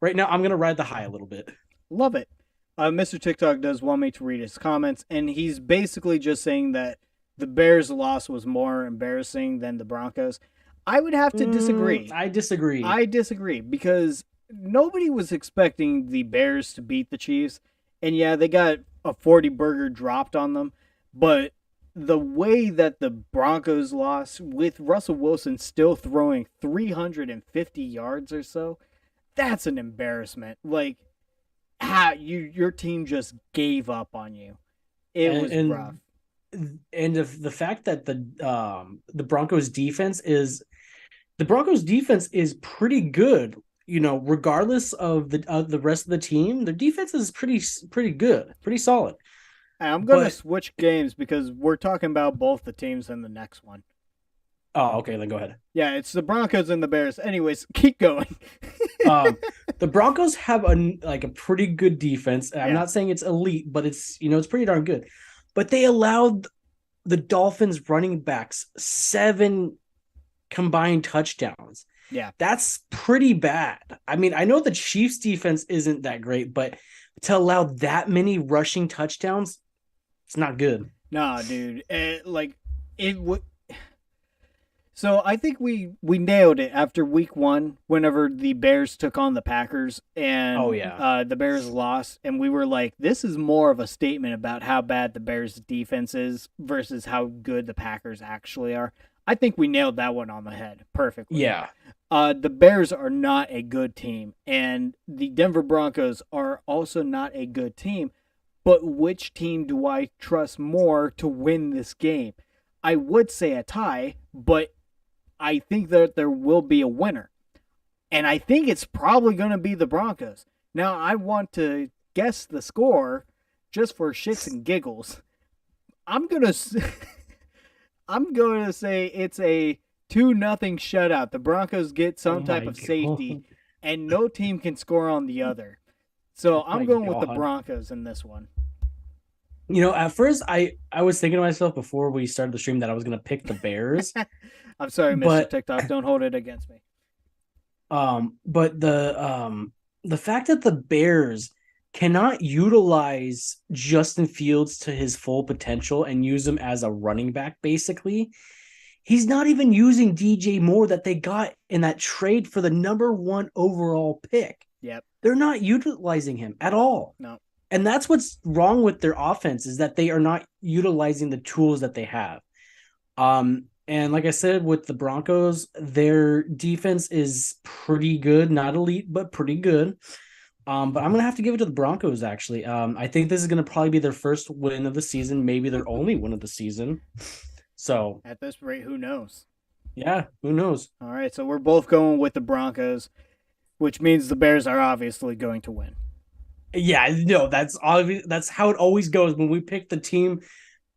right now I'm gonna ride the high a little bit. Love it. Mr. TikTok does want me to read his comments, and he's basically just saying that the Bears' loss was more embarrassing than the Broncos. I would have to disagree. I disagree because nobody was expecting the Bears to beat the Chiefs, and yeah, they got a 40 burger dropped on them, but the way that the Broncos lost with Russell Wilson still throwing 350 yards or so, that's an embarrassment. Like, your team just gave up on you. It was rough. And the fact that the Broncos defense is pretty good. Regardless of the rest of the team, their defense is pretty good, pretty solid. I'm going to switch games because we're talking about both the teams in the next one. Oh, okay, then go ahead. Yeah, it's the Broncos and the Bears. Anyways, keep going. The Broncos have a pretty good defense. I'm not saying it's elite, but it's pretty darn good. But they allowed the Dolphins running backs 7 combined touchdowns. Yeah. That's pretty bad. I mean, I know the Chiefs defense isn't that great, but to allow that many rushing touchdowns, it's not good. Nah, dude. It would. So I think we nailed it after week 1 whenever the Bears took on the Packers and the Bears lost. And we were like, this is more of a statement about how bad the Bears defense is versus how good the Packers actually are. I think we nailed that one on the head perfectly. Yeah. The Bears are not a good team, and the Denver Broncos are also not a good team. But which team do I trust more to win this game? I would say a tie, but I think that there will be a winner. And I think it's probably going to be the Broncos. Now, I want to guess the score just for shits and giggles. I'm going to say it's a 2-0 shutout. The Broncos get some type of safety, and no team can score on the other. So I'm going with the Broncos in this one. At first, I was thinking to myself before we started the stream that I was going to pick the Bears. I'm sorry, Mr. TikTok. Don't hold it against me. But the fact that the Bears cannot utilize Justin Fields to his full potential and use him as a running back, basically. He's not even using DJ Moore that they got in that trade for the number 1 overall pick. Yep. They're not utilizing him at all. No. And that's what's wrong with their offense is that they are not utilizing the tools that they have. And like I said, with the Broncos, their defense is pretty good, not elite, but pretty good. But I'm going to have to give it to the Broncos, actually. I think this is going to probably be their first win of the season, maybe their only win of the season. So at this rate, who knows? Yeah, who knows? All right, so we're both going with the Broncos, which means the Bears are obviously going to win. Yeah, no, that's obvious. That's how it always goes when we pick the team.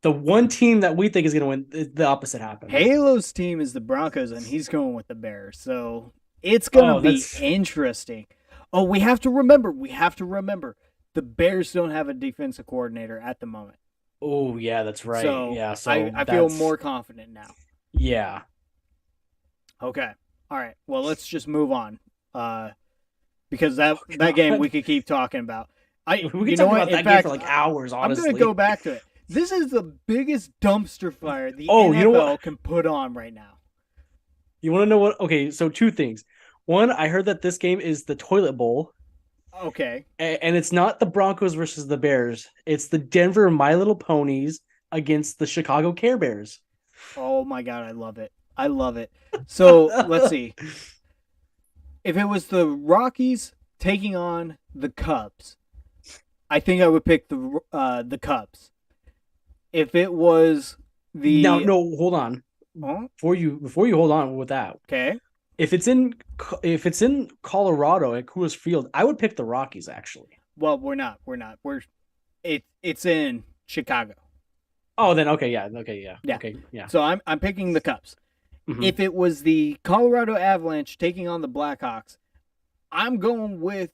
The one team that we think is going to win, the opposite happens. Halo's team is the Broncos, and he's going with the Bears. So it's going to be interesting. Oh, we have to remember. The Bears don't have a defensive coordinator at the moment. Oh, yeah, that's right. So I feel more confident now. Yeah. Okay. All right. Well, let's just move on. Because that game we could keep talking about. We could talk about that game for like hours, honestly. I'm going to go back to it. This is the biggest dumpster fire the NFL can put on right now. You want to know what? Okay, so 2 things. One, I heard that this game is the toilet bowl. Okay. And it's not the Broncos versus the Bears. It's the Denver My Little Ponies against the Chicago Care Bears. Oh my God, I love it. So let's see. If it was the Rockies taking on the Cubs, I think I would pick the Cubs. If it was the no, hold on. Huh? Before you hold on with that. Okay. If it's in Colorado at Coors Field, I would pick the Rockies actually. Well, we're not. It's in Chicago. Oh, then okay, yeah. Okay, yeah. So I'm picking the Cubs. Mm-hmm. If it was the Colorado Avalanche taking on the Blackhawks, I'm going with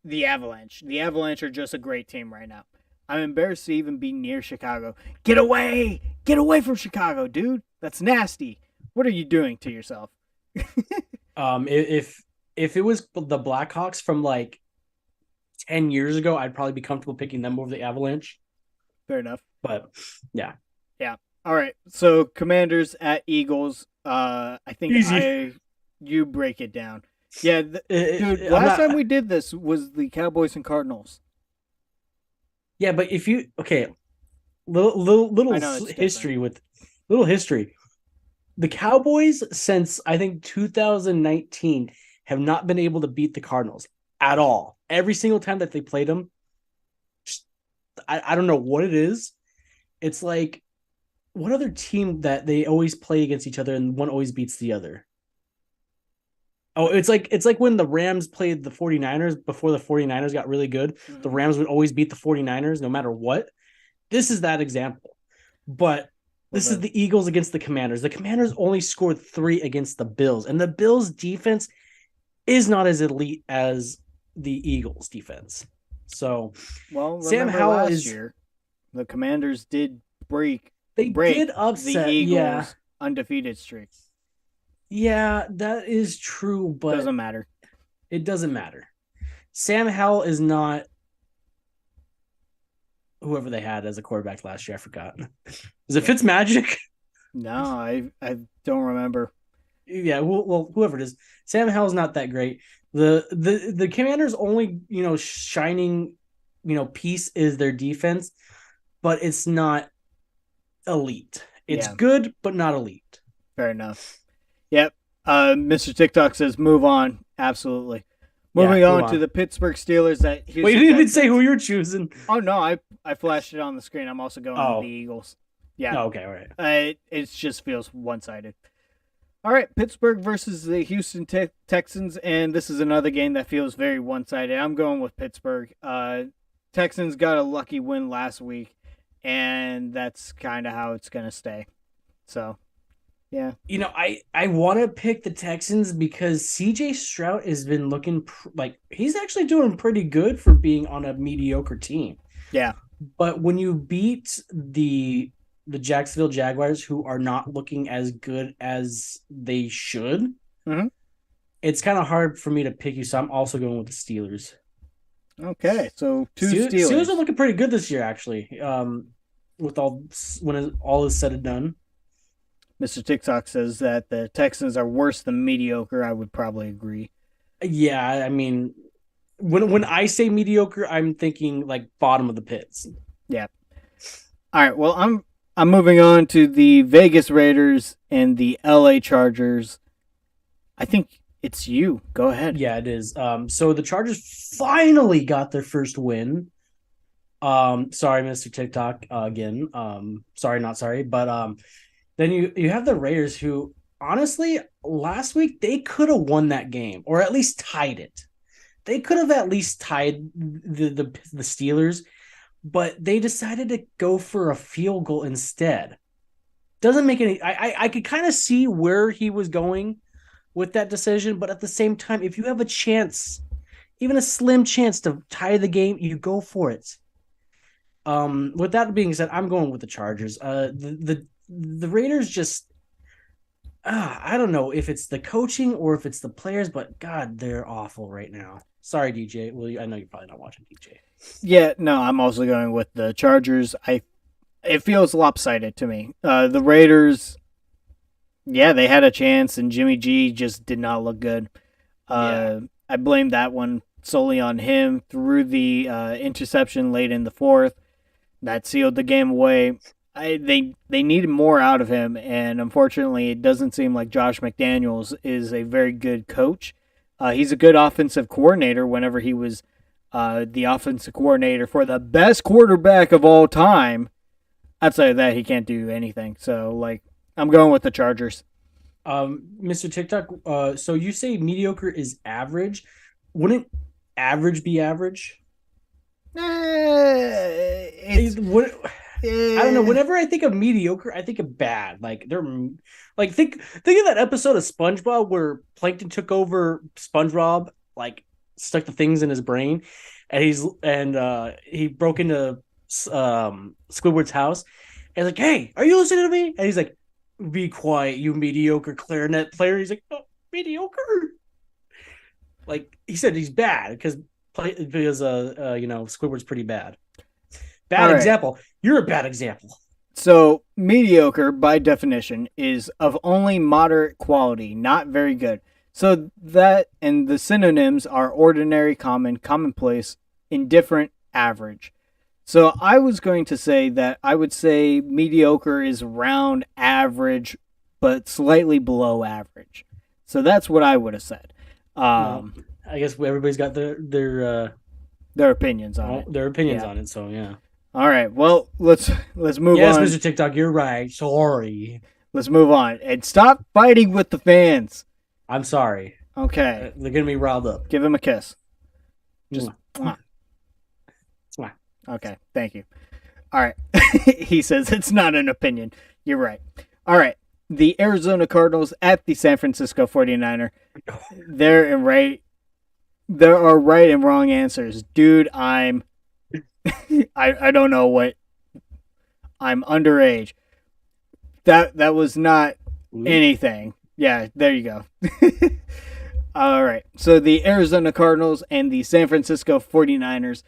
the Avalanche. The Avalanche are just a great team right now. I'm embarrassed to even be near Chicago. Get away! Get away from Chicago, dude. That's nasty. What are you doing to yourself? If it was the Blackhawks from like 10 years ago, I'd probably be comfortable picking them over the Avalanche. Fair enough. But yeah. All right. So Commanders at Eagles. I think you break it down. Yeah, dude. Last time we did this was the Cowboys and Cardinals. Yeah, but if you little I know it's history with little history. The Cowboys since I think 2019 have not been able to beat the Cardinals at all. Every single time that they played them, I don't know what it is. It's like what other team that they always play against each other and one always beats the other. Oh, it's like when the Rams played the 49ers before the 49ers got really good. Mm-hmm. The Rams would always beat the 49ers no matter what. This is that example. But this is the Eagles against the Commanders. The Commanders only scored 3 against the Bills, and the Bills' defense is not as elite as the Eagles' defense. So, well, Sam Howell year, the Commanders did break did upset the Eagles' yeah. undefeated streak. Yeah, that is true, but doesn't matter. It doesn't matter. Sam Howell is not whoever they had as a quarterback last year. I forgot. Is it Fitzmagic? No, I don't remember. Yeah, well, whoever it is, Sam Howell's not that great. The Commanders' only shining piece is their defense, but it's not elite. It's good, but not elite. Fair enough. Yep. Mr. TikTok says move on. Absolutely. Moving on to the Pittsburgh Steelers. Wait, you didn't even say who you're choosing. Oh no, I flashed it on the screen. I'm also going with the Eagles. Yeah. Oh, okay, all right. It just feels one-sided. All right, Pittsburgh versus the Houston Texans, and this is another game that feels very one-sided. I'm going with Pittsburgh. Texans got a lucky win last week, and that's kind of how it's going to stay. So, yeah. I want to pick the Texans because CJ Stroud has been looking like he's actually doing pretty good for being on a mediocre team. Yeah. But when you beat the Jacksonville Jaguars, who are not looking as good as they should, it's kind of hard for me to pick you. So I'm also going with the Steelers. Okay, so Steelers. Steelers are looking pretty good this year, actually. With when all is said and done. Mr. TikTok says that the Texans are worse than mediocre. I would probably agree. Yeah, I mean, when I say mediocre, I'm thinking like bottom of the pits. Yeah. All right. Well, I'm moving on to the Vegas Raiders and the LA Chargers. I think it's you. Go ahead. Yeah, it is. So the Chargers finally got their first win. Sorry, Mr. TikTok, again. Sorry, not sorry. But then you have the Raiders, who honestly last week they could have won that game or at least tied it. They could have at least tied the Steelers, but they decided to go for a field goal instead. Doesn't make any. I could kind of see where he was going with that decision, but at the same time, if you have a chance, even a slim chance to tie the game, you go for it. With that being said, I'm going with the Chargers. The Raiders just, I don't know if it's the coaching or if it's the players, but God, they're awful right now. Sorry, DJ. Well, I know you're probably not watching DJ. Yeah, no, I'm also going with the Chargers. It feels lopsided to me. The Raiders, yeah, they had a chance, and Jimmy G just did not look good. I blame that one solely on him. Threw the interception late in the fourth. That sealed the game away. They needed more out of him, and unfortunately, it doesn't seem like Josh McDaniels is a very good coach. He's a good offensive coordinator whenever he was the offensive coordinator for the best quarterback of all time. Outside of that, he can't do anything. So, I'm going with the Chargers. Mr. TikTok, so you say mediocre is average. Wouldn't average be average? I don't know. Whenever I think of mediocre, I think of bad. Think of that episode of SpongeBob where Plankton took over SpongeBob, stuck the things in his brain, and he broke into Squidward's house, and like, "Hey, are you listening to me?" And he's like, "Be quiet, you mediocre clarinet player." He's like, "Oh, mediocre." He said he's bad because Squidward's pretty bad. Bad example. You're a bad example. So, mediocre, by definition, is of only moderate quality, not very good. So, that and the synonyms are ordinary, common, commonplace, indifferent, average. So I was going to say that I would say mediocre is around average, but slightly below average. So that's what I would have said. Well, I guess everybody's got their opinions on it. Their opinions Yeah. on it. So yeah. All right. Well, let's move Yes, on. Mr. TikTok, you're right. Sorry. Let's move on and stop fighting with the fans. I'm sorry. Okay. They're gonna be riled up. Give him a kiss. Just. Mwah. Mwah. Mwah. Okay. Thank you. All right. He says it's not an opinion. You're right. All right. The Arizona Cardinals at the San Francisco 49er. There are right and wrong answers. Dude, I don't know what. I'm underage. That was not anything. Yeah, there you go. All right. So the Arizona Cardinals and the San Francisco 49ers.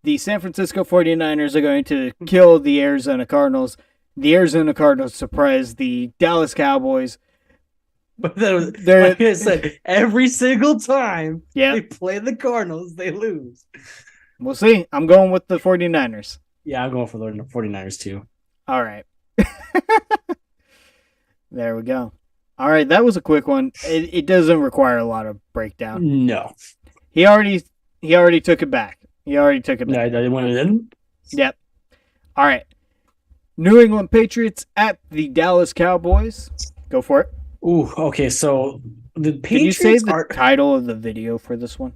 The San Francisco 49ers are going to kill the Arizona Cardinals. The Arizona Cardinals surprise the Dallas Cowboys. But like I said, every single time they play the Cardinals, they lose. We'll see. I'm going with the 49ers. Yeah, I'm going for the 49ers too. All right. There we go. All right, that was a quick one. It doesn't require a lot of breakdown. No. He already took it back. Yeah, I went in. Yep. All right. New England Patriots at the Dallas Cowboys. Go for it. Ooh, okay. So the Patriots Can you say the title of the video for this one?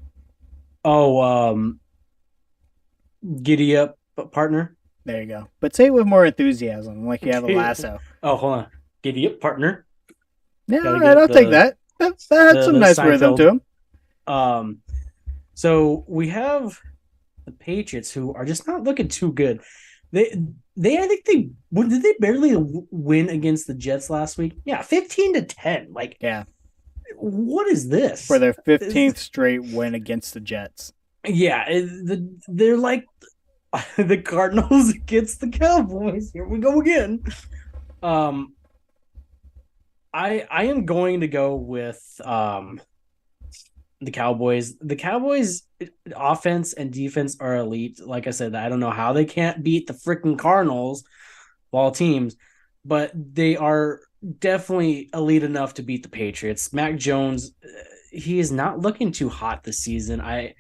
Oh, Giddy up, partner. There you go. But say it with more enthusiasm, like you have a lasso. Oh, hold on. Giddy up, partner. Yeah, all right, I'll take that. That had some nice rhythm to him. So we have the Patriots, who are just not looking too good. I think did they barely win against the Jets last week? Yeah, 15-10. Like, yeah, what is this for their 15th straight win against the Jets? Yeah, they're like the Cardinals against the Cowboys. Here we go again. I am going to go with the Cowboys. The Cowboys offense and defense are elite. Like I said, I don't know how they can't beat the freaking Cardinals of all teams, but they are definitely elite enough to beat the Patriots. Mac Jones, he is not looking too hot this season. I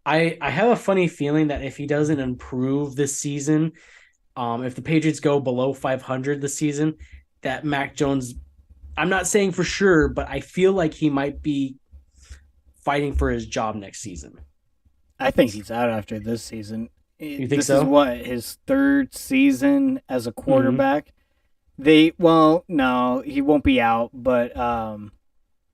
have a funny feeling that if he doesn't improve this season, if the Patriots go below 500 this season, that Mac Jones, I'm not saying for sure, but I feel like he might be fighting for his job next season. I think he's out after this season. You think this so? Is what, his third season as a quarterback? No, he won't be out, but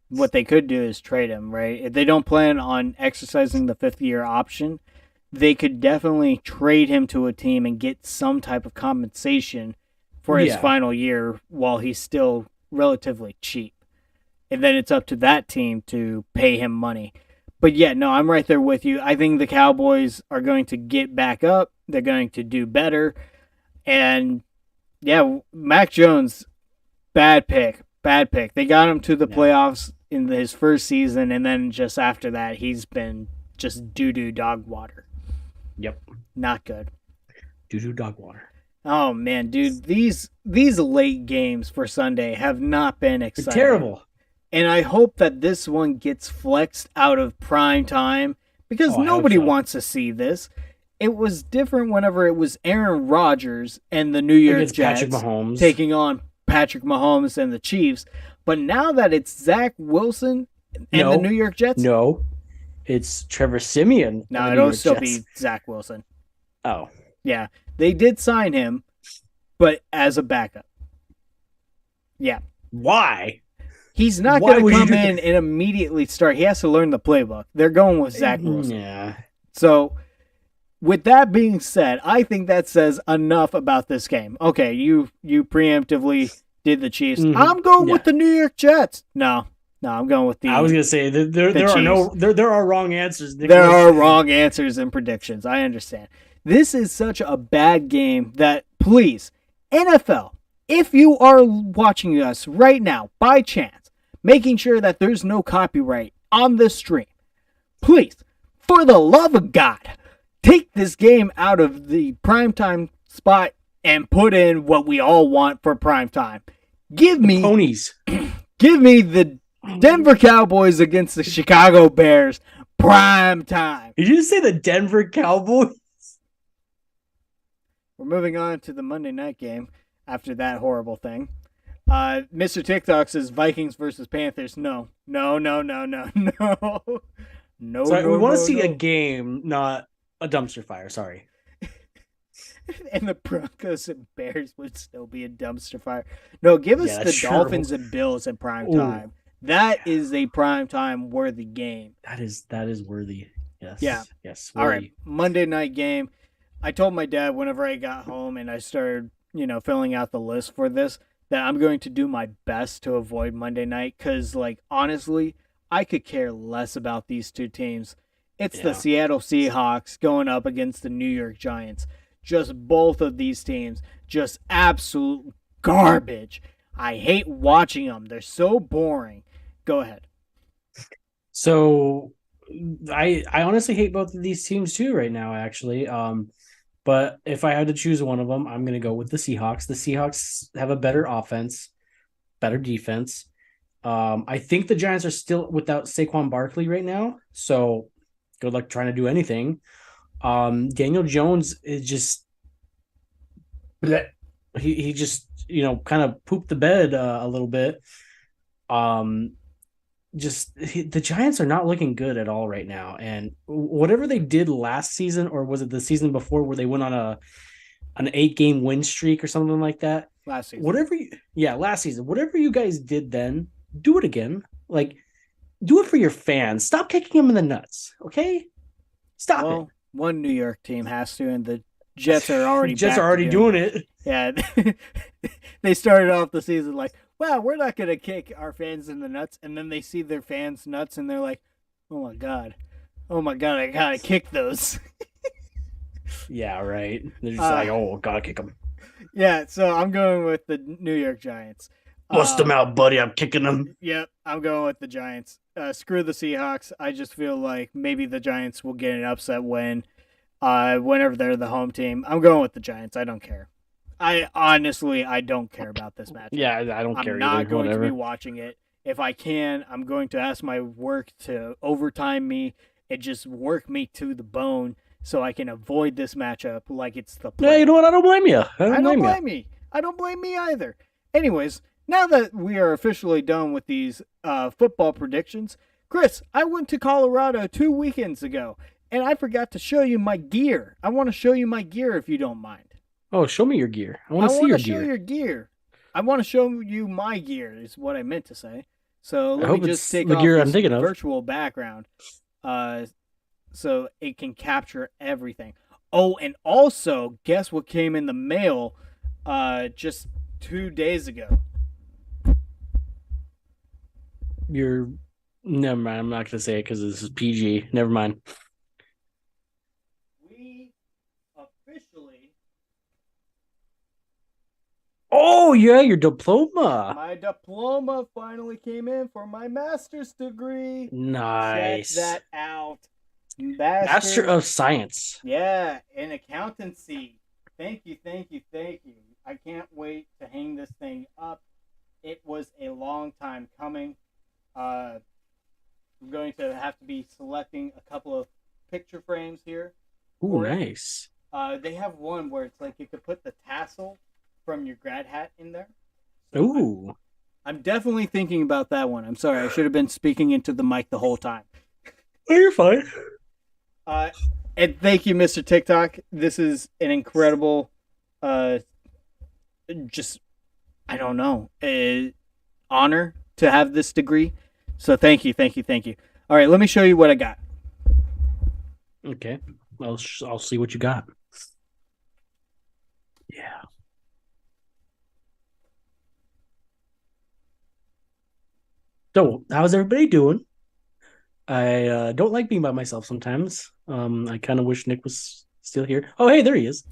what they could do is trade him, right? If they don't plan on exercising the 5th-year option, they could definitely trade him to a team and get some type of compensation for his final year while he's still relatively cheap. And then it's up to that team to pay him money. But yeah, no, I'm right there with you. I think the Cowboys are going to get back up. They're going to do better. And yeah, Mac Jones, bad pick. They got him to the playoffs in his first season, and then just after that, he's been just doo-doo dog water. Yep. Not good. Doo-doo dog water. Oh, man, dude, these late games for Sunday have not been exciting. They're terrible. And I hope that this one gets flexed out of prime time because nobody wants to see this. It was different whenever it was Aaron Rodgers and the New York Jets taking on Patrick Mahomes and the Chiefs. But now that it's Zach Wilson and the New York Jets? No, it's Trevor Siemian. No, it'll still be Zach Wilson. Oh. Yeah, they did sign him, but as a backup. Yeah. Why? He's not going to come in and immediately start. He has to learn the playbook. They're going with Zach Wilson. Yeah. So, with that being said, I think that says enough about this game. Okay, you preemptively did the Chiefs. Mm-hmm. I'm going with the New York Jets. No, I'm going with the. I was going to say there are wrong answers. There are wrong answers and predictions. I understand. This is such a bad game that please, NFL, if you are watching us right now by chance, making sure that there's no copyright on this stream, please, for the love of God, take this game out of the primetime spot and put in what we all want for primetime. Give me Ponies. Give me the Denver Cowboys against the Chicago Bears prime time. Did you say the Denver Cowboys? We're moving on to the Monday night game after that horrible thing. Mr. TikTok says Vikings versus Panthers. No. Sorry, we want to see a game, not a dumpster fire. Sorry. And the Broncos and Bears would still be a dumpster fire. No, give us the Dolphins and Bills in prime time. That is a prime time worthy game. That is worthy. Yes. Yeah. Yes. Worthy. All right. Monday night game. I told my dad whenever I got home and I started, filling out the list for this, that I'm going to do my best to avoid Monday night because, honestly, I could care less about these two teams. It's the Seattle Seahawks going up against the New York Giants. Just both of these teams, just absolute garbage. I hate watching them. They're so boring. Go ahead. So, I honestly hate both of these teams too right now, actually. But if I had to choose one of them, I'm going to go with the Seahawks. The Seahawks have a better offense, better defense. I think the Giants are still without Saquon Barkley right now, so good luck trying to do anything. Daniel Jones is just he just kind of pooped the bed a little bit. The Giants are not looking good at all right now, and whatever they did last season, or was it the season before where they went on an 8-game win streak or something like that? Last season. Last season. Whatever you guys did then, do it again. Do it for your fans. Stop kicking them in the nuts, okay? Stop it. One New York team has to, and the Jets are already doing it. Yeah, they started off the season like, wow, we're not going to kick our fans in the nuts, and then they see their fans' nuts, and they're like, oh my god, I gotta kick those. Yeah, right. They're just gotta kick them. Yeah, so I'm going with the New York Giants. Bust them out, buddy. I'm kicking them. Yep, I'm going with the Giants. Screw the Seahawks. I just feel like maybe the Giants will get an upset win whenever they're the home team. I'm going with the Giants. I don't care. I don't care about this match. Yeah, I don't care. I'm not going to be watching it. If I can, I'm going to ask my work to overtime me and just work me to the bone so I can avoid this matchup like it's the play. Yeah, you know what? I don't blame you. I don't blame me. I don't blame me either. Anyways, now that we are officially done with these football predictions, Chris, I went to Colorado 2 weekends ago, and I forgot to show you my gear. I want to show you my gear if you don't mind. Oh, show me your gear. I want to see your gear. I want to show your gear. I want to show you my gear is what I meant to say. So let me just take off this virtual background so it can capture everything. Oh, and also, guess what came in the mail just 2 days ago? Never mind. I'm not going to say it because this is PG. Never mind. We officially... Oh, yeah, your diploma. My diploma finally came in for my master's degree. Nice. Check that out. Master of Science. Yeah, in accountancy. Thank you. I can't wait to hang this thing up. It was a long time coming. I'm going to have to be selecting a couple of picture frames here. Ooh, nice. They have one where it's like you could put the tassel from your grad hat in there. So ooh. I'm definitely thinking about that one. I'm sorry. I should have been speaking into the mic the whole time. Oh, you're fine. And thank you, Mr. TikTok. This is an incredible, honor to have this degree. So thank you. All right, let me show you what I got. Okay. I'll see what you got. Yeah. So, how's everybody doing? I don't like being by myself sometimes. I kind of wish Nick was still here. Oh, hey, there he is.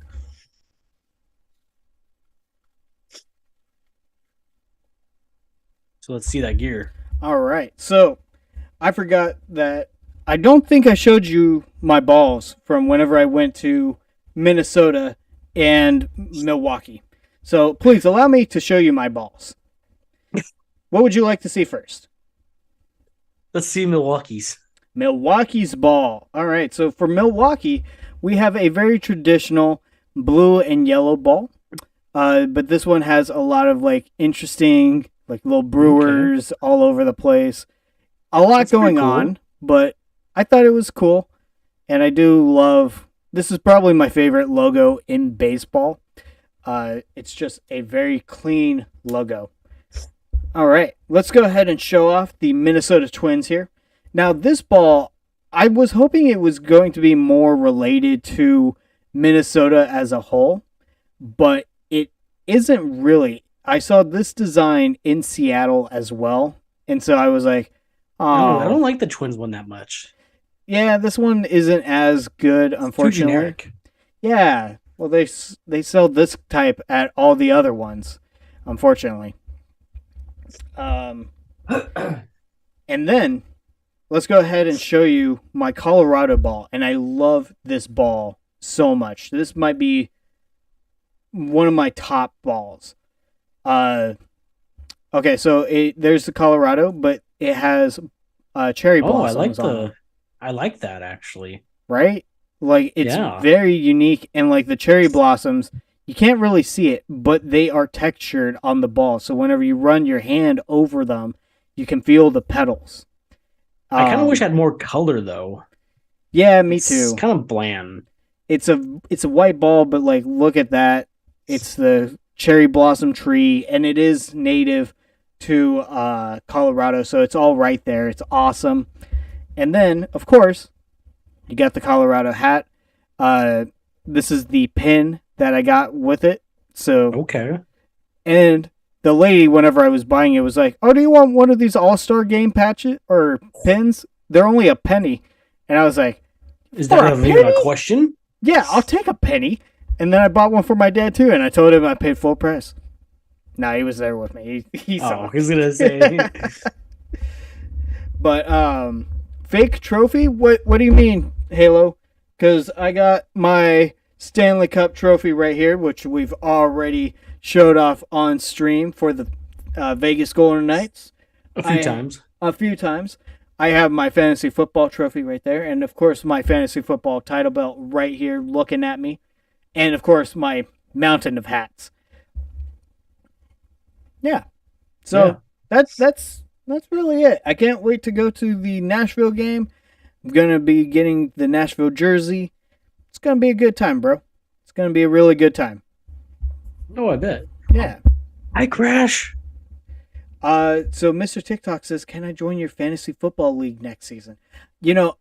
So let's see that gear. All right. So I forgot that I don't think I showed you my balls from whenever I went to Minnesota and Milwaukee. So please allow me to show you my balls. What would you like to see first? Let's see Milwaukee's. Milwaukee's ball. All right. So for Milwaukee, we have a very traditional blue and yellow ball. But this one has a lot of like interesting, like little brewers all over the place. A lot That's going pretty cool. on, but I thought it was cool. And I do love, this is probably my favorite logo in baseball. It's just a very clean logo. All right, let's go ahead and show off the Minnesota Twins here. Now, this ball, I was hoping it was going to be more related to Minnesota as a whole, but it isn't really. I saw this design in Seattle as well, and so I was like, oh, I don't like the Twins one that much. yeah, this one isn't as good, Too unfortunately. generic. Yeah, well, they sell this type at all the other ones, unfortunately. And then let's go ahead and show you my Colorado ball, and I love this ball so much. This might be one of my top balls. Okay, so there's the Colorado, but it has cherry blossoms on it. I like that actually. Right? Like, it's Yeah. very unique, and like the cherry blossoms, you can't really see it, but they are textured on the ball. So whenever you run your hand over them, you can feel the petals. I kind of wish it had more color though. Yeah, me too. It's kind of bland. It's a white ball, but like, look at that. It's the cherry blossom tree, and it is native to Colorado, so it's all right there. It's awesome. And then, of course, you got the Colorado hat. This is the pin that I got with it. So, Okay. and the lady, whenever I was buying it, was like, "Oh, do you want one of these All-Star Game patches or pins? They're only a penny." And I was like, Is For that a even a penny? question? "Yeah, I'll take a penny." And then I bought one for my dad too, and I told him I paid full price. Nah, he was there with me. He saw. Oh, I was gonna say. But fake trophy? What do you mean, Halo? Because I got my Stanley Cup trophy right here, which we've already showed off on stream for the Vegas Golden Knights. A few times. A few times. I have my fantasy football trophy right there, and of course my fantasy football title belt right here looking at me, and of course my mountain of hats. Yeah. So that's really it. I can't wait to go to the Nashville game. I'm gonna be getting the Nashville jersey. It's gonna be a good time, bro. It's gonna be a really good time. Oh, I bet. Yeah. I crash. So Mr. TikTok says, "Can I join your fantasy football league next season?" You know,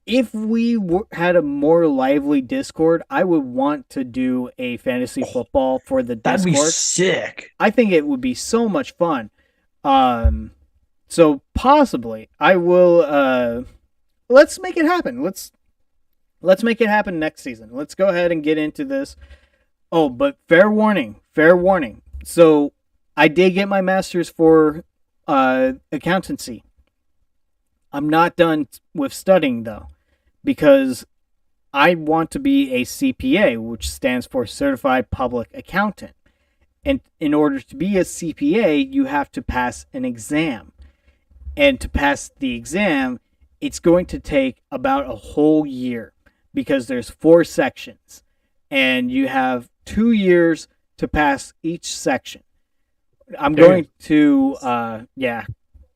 if we had a more lively Discord, I would want to do a fantasy football for the That'd Discord. be sick. I think it would be so much fun. So possibly I will. Let's make it happen. Let's make it happen next season. Let's go ahead and get into this. Oh, but fair warning. So I did get my master's for accountancy. I'm not done with studying though, because I want to be a CPA, which stands for Certified Public Accountant. And in order to be a CPA, you have to pass an exam. And to pass the exam, it's going to take about a whole year because there's 4 sections. And you have 2 years to pass each section. I'm going to,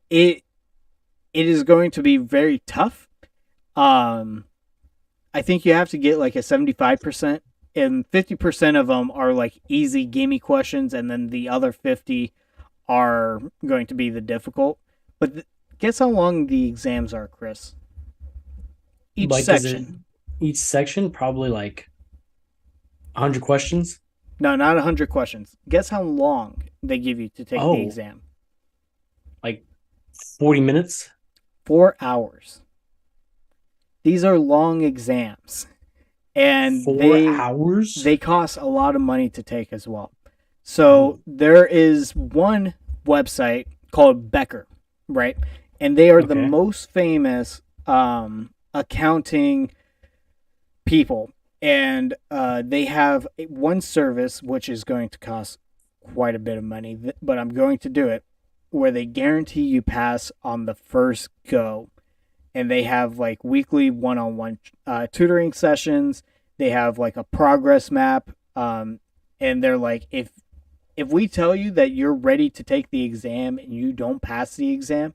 it is going to be very tough. I think you have to get like a 75%, and 50% of them are like easy gimme questions, and then the other 50 are going to be the difficult. But guess how long the exams are, Chris? Each section. Each section probably like 100 questions. No, not 100 questions. Guess how long they give you to take the exam? Like 40 minutes? 4 hours. These are long exams. And 4 hours? They cost a lot of money to take as well. So there is one website called Becker, right? And they are the most famous accounting people, and they have one service which is going to cost quite a bit of money, but I'm going to do it, where they guarantee you pass on the first go. And they have like weekly one-on-one tutoring sessions. They have like a progress map, and they're like, if we tell you that you're ready to take the exam and you don't pass the exam,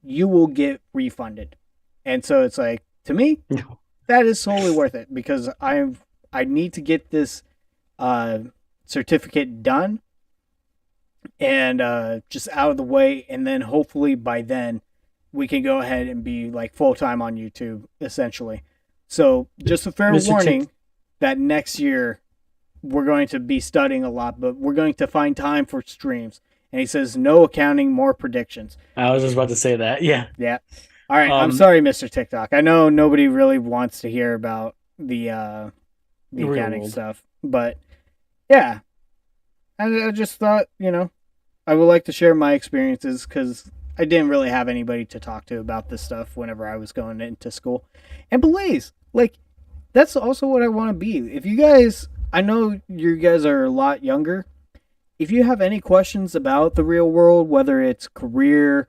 you will get refunded. And so it's like, to me, that is solely worth it, because I need to get this certificate done and just out of the way, and then hopefully by then we can go ahead and be like full-time on YouTube, essentially. So just a fair warning that next year we're going to be studying a lot, but we're going to find time for streams. And he says, no accounting, more predictions. I was just about to say that. Yeah. Yeah. All right. I'm sorry, Mr. TikTok. I know nobody really wants to hear about the accounting stuff, but yeah, I just thought, I would like to share my experiences, because I didn't really have anybody to talk to about this stuff whenever I was going into school. And please, that's also what I want to be. If you guys, I know you guys are a lot younger. If you have any questions about the real world, whether it's career,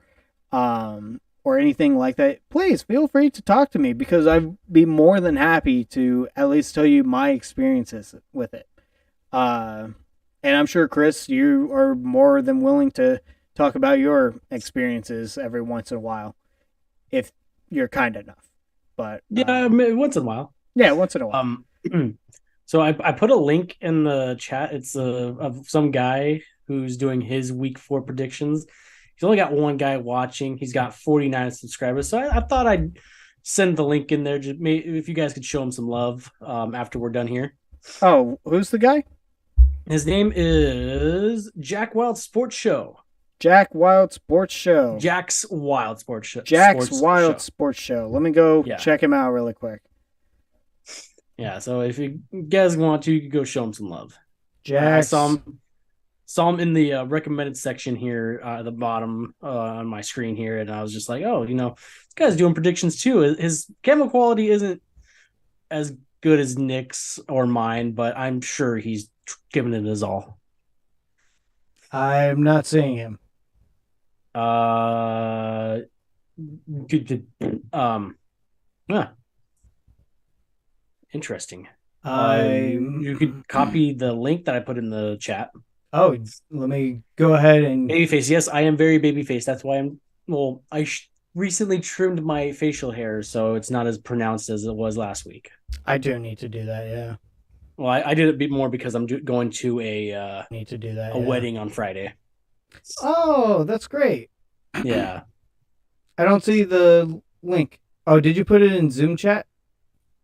or anything like that, please feel free to talk to me, because I'd be more than happy to at least tell you my experiences with it. And I'm sure, Chris, you are more than willing to talk about your experiences every once in a while, if you're kind enough. But yeah, once in a while. Yeah, once in a while. So I put a link in the chat. It's of some guy who's doing his week 4 predictions. He's only got one guy watching. He's got 49 subscribers. So I thought I'd send the link in there, just if you guys could show him some love after we're done here. Oh, who's the guy? His name is Jack Wild Sports Show. Jack Wild Sports Show. Jack's Wild Sports Show. Sports Show. Let me go check him out really quick. Yeah, so if you guys want to, you can go show him some love. Jack. I saw him in the recommended section here at the bottom on my screen here, and I was just like, oh, this guy's doing predictions too. His camera quality isn't as good as Nick's or mine, but I'm sure he's giving it his all. I'm not seeing him. Interesting. You could copy the link that I put in the chat. Oh, let me go ahead and babyface. Yes, I am very babyface. That's why I recently trimmed my facial hair, so it's not as pronounced as it was last week. I do need to do that. Yeah. Well, I did it a bit more because I'm going to a wedding on Friday. Oh, that's great. Yeah. I don't see the link. Oh, did you put it in Zoom chat?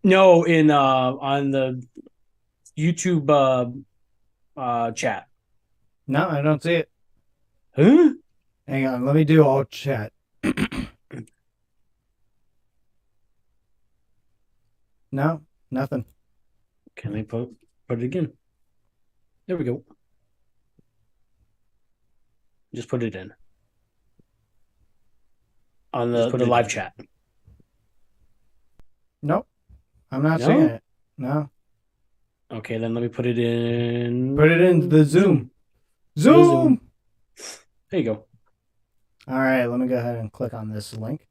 No, in on the YouTube chat. No, I don't see it. Huh? Hang on, let me do all chat. No, nothing. Can I put it again? There we go. Just put it in. On the live chat. Nope. I'm not seeing it. No. Okay, then let me put it in. Put it in the Zoom. Zoom! There you go. All right, let me go ahead and click on this link.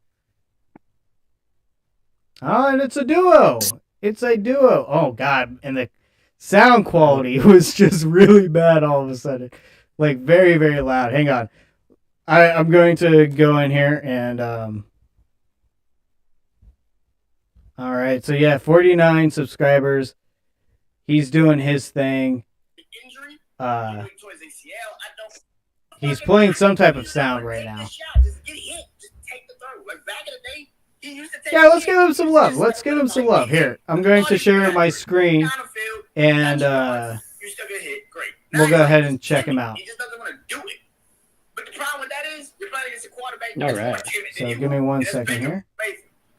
Oh, and it's a duo. It's a duo. Oh, God. And the sound quality was just really bad all of a sudden. Like, very, very loud. Hang on. I'm going to go in here and... All right, so yeah, 49 subscribers. He's doing his thing. He's playing some type of sound right now. Yeah, let's give him some love. Let's give him some love. Here, I'm going to share my screen, and we'll go ahead and check him out. All right. So give me 1 second here.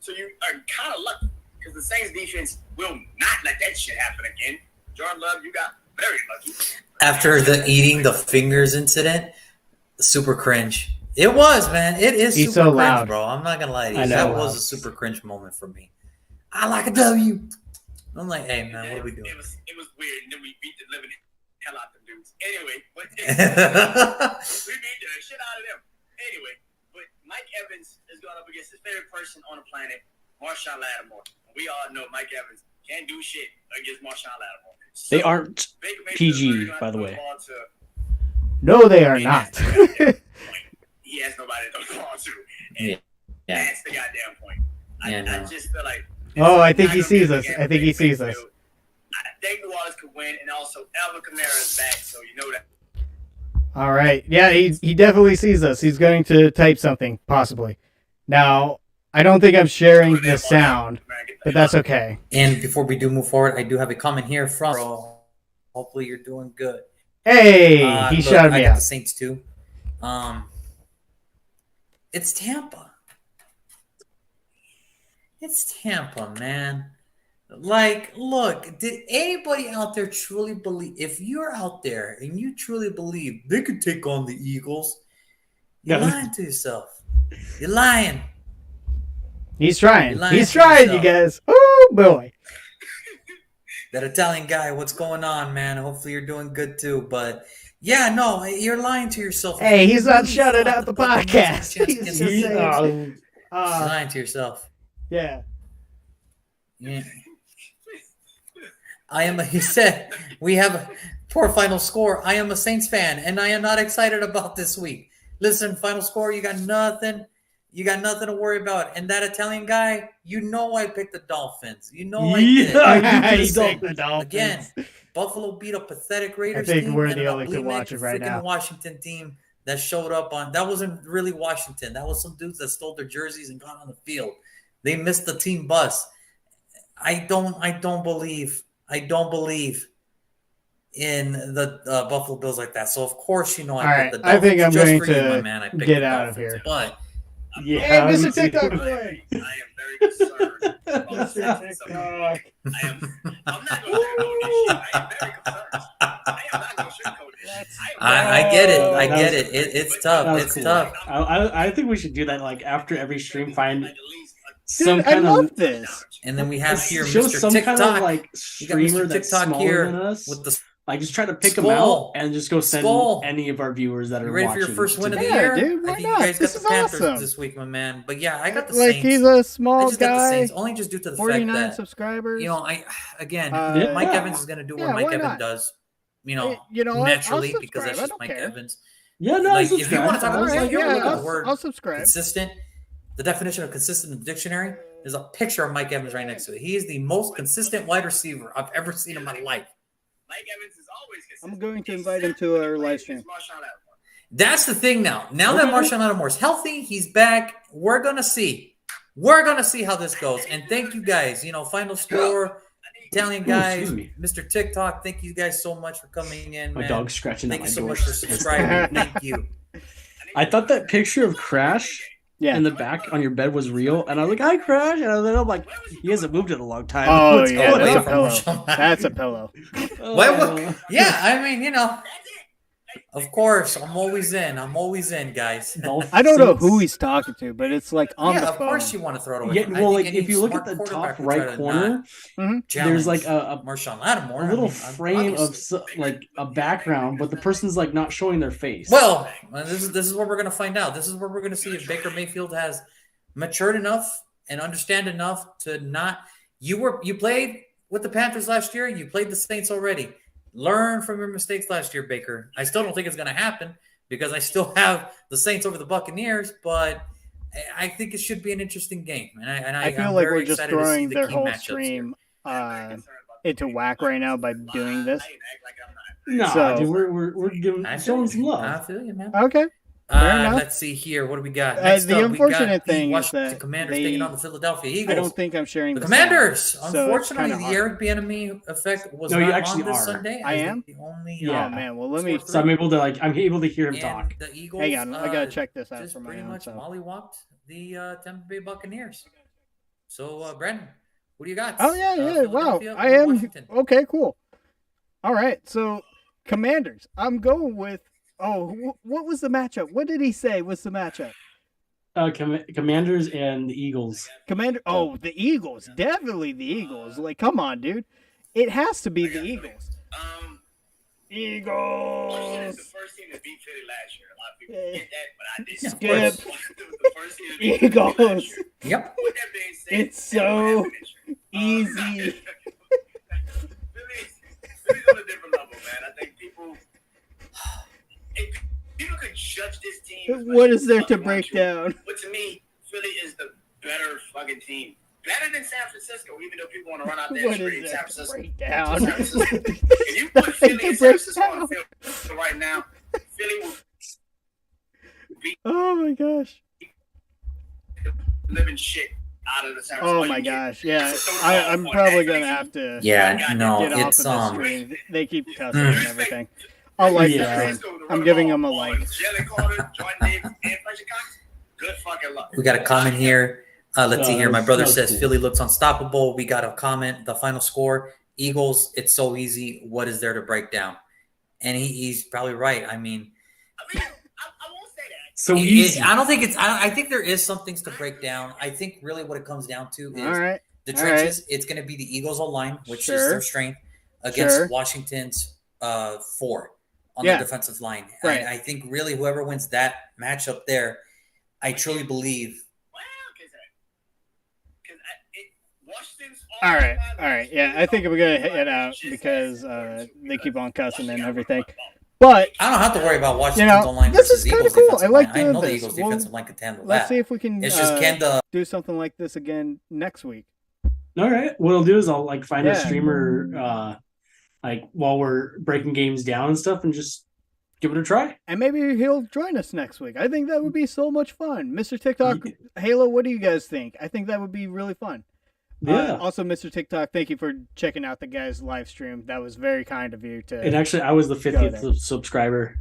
So you are kind of lucky because the Saints defense will not let that shit happen again. Jordan Love, you got very lucky. After the eating the fingers incident, super cringe. It was, man. It is He's super so cringe, loud. bro. I'm not gonna lie to you. That was a super cringe moment for me. I like a W. I'm like, hey man, what are we doing? It was weird, and then we beat the living hell out of them dudes. Anyway, but we beat the shit out of them. Anyway, but Mike Evans is going up against his favorite person on the planet, Marshawn Lattimore. We all know Mike Evans can't do shit against Marshawn Lattimore. So, They aren't PG, by the way. No, they are not. He has nobody to throw the ball to. And Yeah. that's the goddamn point. I just feel like. Oh, I think he sees us. I think he sees us. I think New Orleans could win, and also Alvin Kamara is back, so you know that. All right. Yeah, he definitely sees us. He's going to type something, possibly. Now, I don't think I'm sharing the sound, but that's okay. And before we do move forward, I do have a comment here from. Hopefully, you're doing good. Hey, he look, shouted I me got out. the Saints too. It's Tampa. It's Tampa, man. Like, look, did anybody out there truly believe? If you're out there and you truly believe they could take on the Eagles, you're lying to yourself. You're lying. He's trying. You're lying He's to trying, you yourself. guys. Oh, boy. That Italian guy, what's going on, man? Hopefully you're doing good too. But yeah, no, you're lying to yourself. Hey, he's You not really shouting thought out the Buccaneers had a podcast. chance He's against just the saying. Eagles. You're lying to yourself. Yeah. Yeah. He said, we have a poor final score. I am a Saints fan, and I am not excited about this week. Listen, final score, you got nothing. You got nothing to worry about. And that Italian guy, you know I picked the Dolphins. You know I did. He picked the Dolphins. Again, Buffalo beat a pathetic Raiders I think team. we're and the an only two bulimic watching right freaking now. Washington team that showed up on. That wasn't really Washington. That was some dudes that stole their jerseys and got on the field. They missed the team bus. I don't believe in the Buffalo Bills like that. So of course, All I right, picked the I Dolphins. think I'm Just going for you, my to man. I picked get the out of Dolphins. here. But Hey, Yeah, Mr. me TikTok too. boy. I am very concerned about Mr. this. TikTok. I'm not going to sugarcoat this shit. I am very concerned. I am not going to sugarcoat this. I get it. I That get was- it. It's That tough. was It's cool. tough. I think we should do that like after every stream. Find Dude, some I kind love of this. And then we have here show Mr. some TikTok. kind of like You got streamer Mr. that's TikTok smaller here than us. with the. Like just try to pick them Skull. out and just go send Skull. any of our viewers that are You ready for watching. your first win of the Yeah, year? dude, why I think not? you guys This got is the Panthers awesome. this week, my man. But yeah, I got the Like, Saints. he's a I small just got the guy, Saints only just due to the fact 49 that subscribers. Mike Yeah. Evans is going to do Yeah, what Mike why Evans not? does. You know what? I'll Naturally because subscribe. that's I just don't Mike care. Evans. Yeah, no, Like, I if you want to talk All about right, you're yeah, looking at the word I'll subscribe. consistent, the definition of consistent in the dictionary, there's a picture of Mike Evans right next to it. He is the most consistent wide receiver I've ever seen in my life. Mike Evans is always consistent. I'm going to invite him to our live stream. That's the thing now. Now that Marshawn Lattimore is healthy, he's back. We're gonna see. We're gonna see how this goes. And thank you guys. Final score, Italian guys, excuse me. Mr. TikTok. Thank you guys so much for coming in, My man. dog's scratching Thank at you my so door. much for subscribing. Thank you. I thought that picture of Crash Yeah. in the back on your bed was real, and I was like, "Hi, Crash," and then I'm like, "He hasn't moved in a long time." Oh, What's yeah, going that's a on? pillow. That's a pillow. on? What? Yeah, I mean, of course, I'm always in, guys. I don't know who he's talking to, but it's like on Yeah, the of phone. course you want to throw it away. Yeah, I well, think like any if you look at smart the quarterback top would try right to corner, not there's like challenge a Marshawn Lattimore. little I mean, frame of obviously. like a background, but the person's like not showing their face. Well, this is what we're going to find out. This is where we're going to see if Baker Mayfield has matured enough and understand enough to not. You played with the Panthers last year. You played the Saints already. Learn from your mistakes last year, Baker. I still don't think it's going to happen because I still have the Saints over the Buccaneers, but I think it should be an interesting game. And I feel I'm like very we're just excited to see throwing the their key whole matchups stream here. into whack right now by doing this. nah, so- dude, we're giving I feel showing you. some love. I feel you, man. Okay. Fair enough. Let's see here. What do we got? The Next up, we unfortunate got the thing is Washington that Commanders they- taking on the Philadelphia Eagles. I don't think I'm sharing The the Commanders. sound, so it's Unfortunately, kinda the hard. Eric Bieniemy effect was No, you not actually on this are. Sunday. I as am? the only. Yeah. Oh man, well let me. So I'm able to hear him and talk. The Eagles. Hang on, I gotta check this out Just for my pretty own much self. mollywopped the Tampa Bay Buccaneers. So, Brandon, what do you got? Oh yeah, yeah. Wow, Philadelphia I or am. Washington? Okay, cool. All right, so Commanders. I'm going with. Oh, what was the matchup? What did he say was the matchup? Commanders and the Eagles. The Eagles. Definitely the Eagles. Like, come on, dude. It has to be the Eagles. Washington is the Eagles. first team to beat Philly last year. A lot of people get that, but I didn't. Skip. Washington was the first team to beat Philly last Eagles. year. Yep. With that being said, It's so easy. Philly's on a different level, man. I think people could judge this team. What is there to break down? But to me, Philly is the better fucking team. Better than San Francisco, even though people want to run out there and What scream is San there to Francisco. break down? San Francisco. If you put Philly and San Francisco on the field right now, Philly will beat Oh my gosh. the living shit out of the San Oh Francisco. my gosh. Yeah. I'm probably gonna have to Yeah, no, get off it's of the stream. They keep cussing Mm. and everything. I'll like Yeah. the stream. I'm giving them a like. Jalen Carter, Jordan Davis, and Fletcher Cox. Good fucking luck. We got a comment here. Let's see here. My brother that was says cool. Philly looks unstoppable. We got a comment. The final score: Eagles. It's so easy. What is there to break down? And he's probably right. I mean, I won't say that. So easy. I don't think it's. I think there is some things to break down. I think really what it comes down to is All right. the all trenches. It's going to be the Eagles' line, which is Sure. their strength, against Sure. Washington's 4 on Yeah. the defensive line. Right. I think really whoever wins that matchup there, I truly believe. Well, because Washington's All right. Yeah, I think we're gonna head out because they keep on cussing and everything. But I don't have to worry about Washington's online this versus is kinda Eagles cool. defensive I like line. I doing know the this. Eagles Well, defensive line can handle let's that. see if we can It's just can the do something like this again next week. All right. What I'll do is I'll find Yeah. a streamer while we're breaking games down and stuff, and just give it a try. And maybe he'll join us next week. I think that would be so much fun. Mr. TikTok, Halo, what do you guys think? I think that would be really fun. Yeah. Also, Mr. TikTok, thank you for checking out the guy's live stream. That was very kind of you to. And actually, I was the there. 50th subscriber.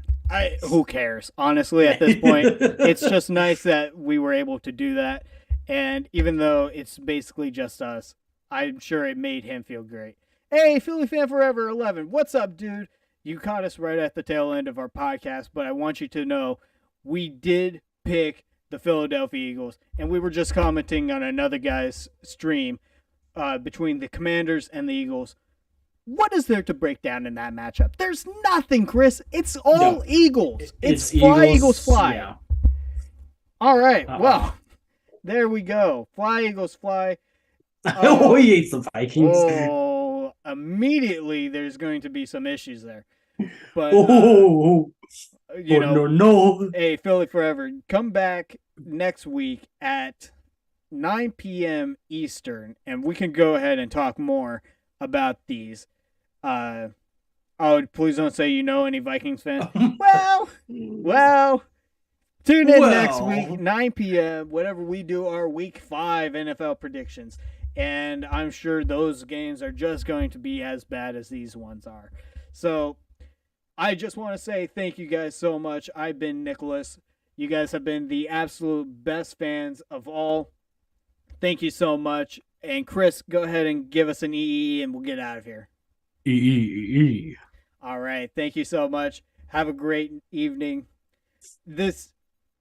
Who cares? Honestly, at this point, it's just nice that we were able to do that. And even though it's basically just us, I'm sure it made him feel great. Hey, Philly Fan Forever 11, what's up, dude? You caught us right at the tail end of our podcast, but I want you to know we did pick the Philadelphia Eagles, and we were just commenting on another guy's stream between the Commanders and the Eagles. What is there to break down in that matchup? There's nothing, Chris. It's all Eagles. It's fly, Eagles, fly. Yeah. All right. Well, there we go. Fly, Eagles, fly. Oh, he hates the Vikings. Oh, immediately there's going to be some issues there. But, no. Hey, Philly Forever, come back next week at 9 p.m. Eastern, and we can go ahead and talk more about these. Please don't say you know any Vikings fans. well, tune in next week, 9 p.m., whenever we do our Week 5 NFL predictions. And I'm sure those games are just going to be as bad as these ones are. So I just want to say thank you guys so much. I've been Nicholas. You guys have been the absolute best fans of all. Thank you so much. And Chris, go ahead and give us an EE and we'll get out of here. All right. Thank you so much. Have a great evening. This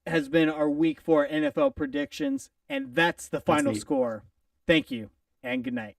has been our Week 4 NFL predictions, and that's the final score. Thank you, and good night.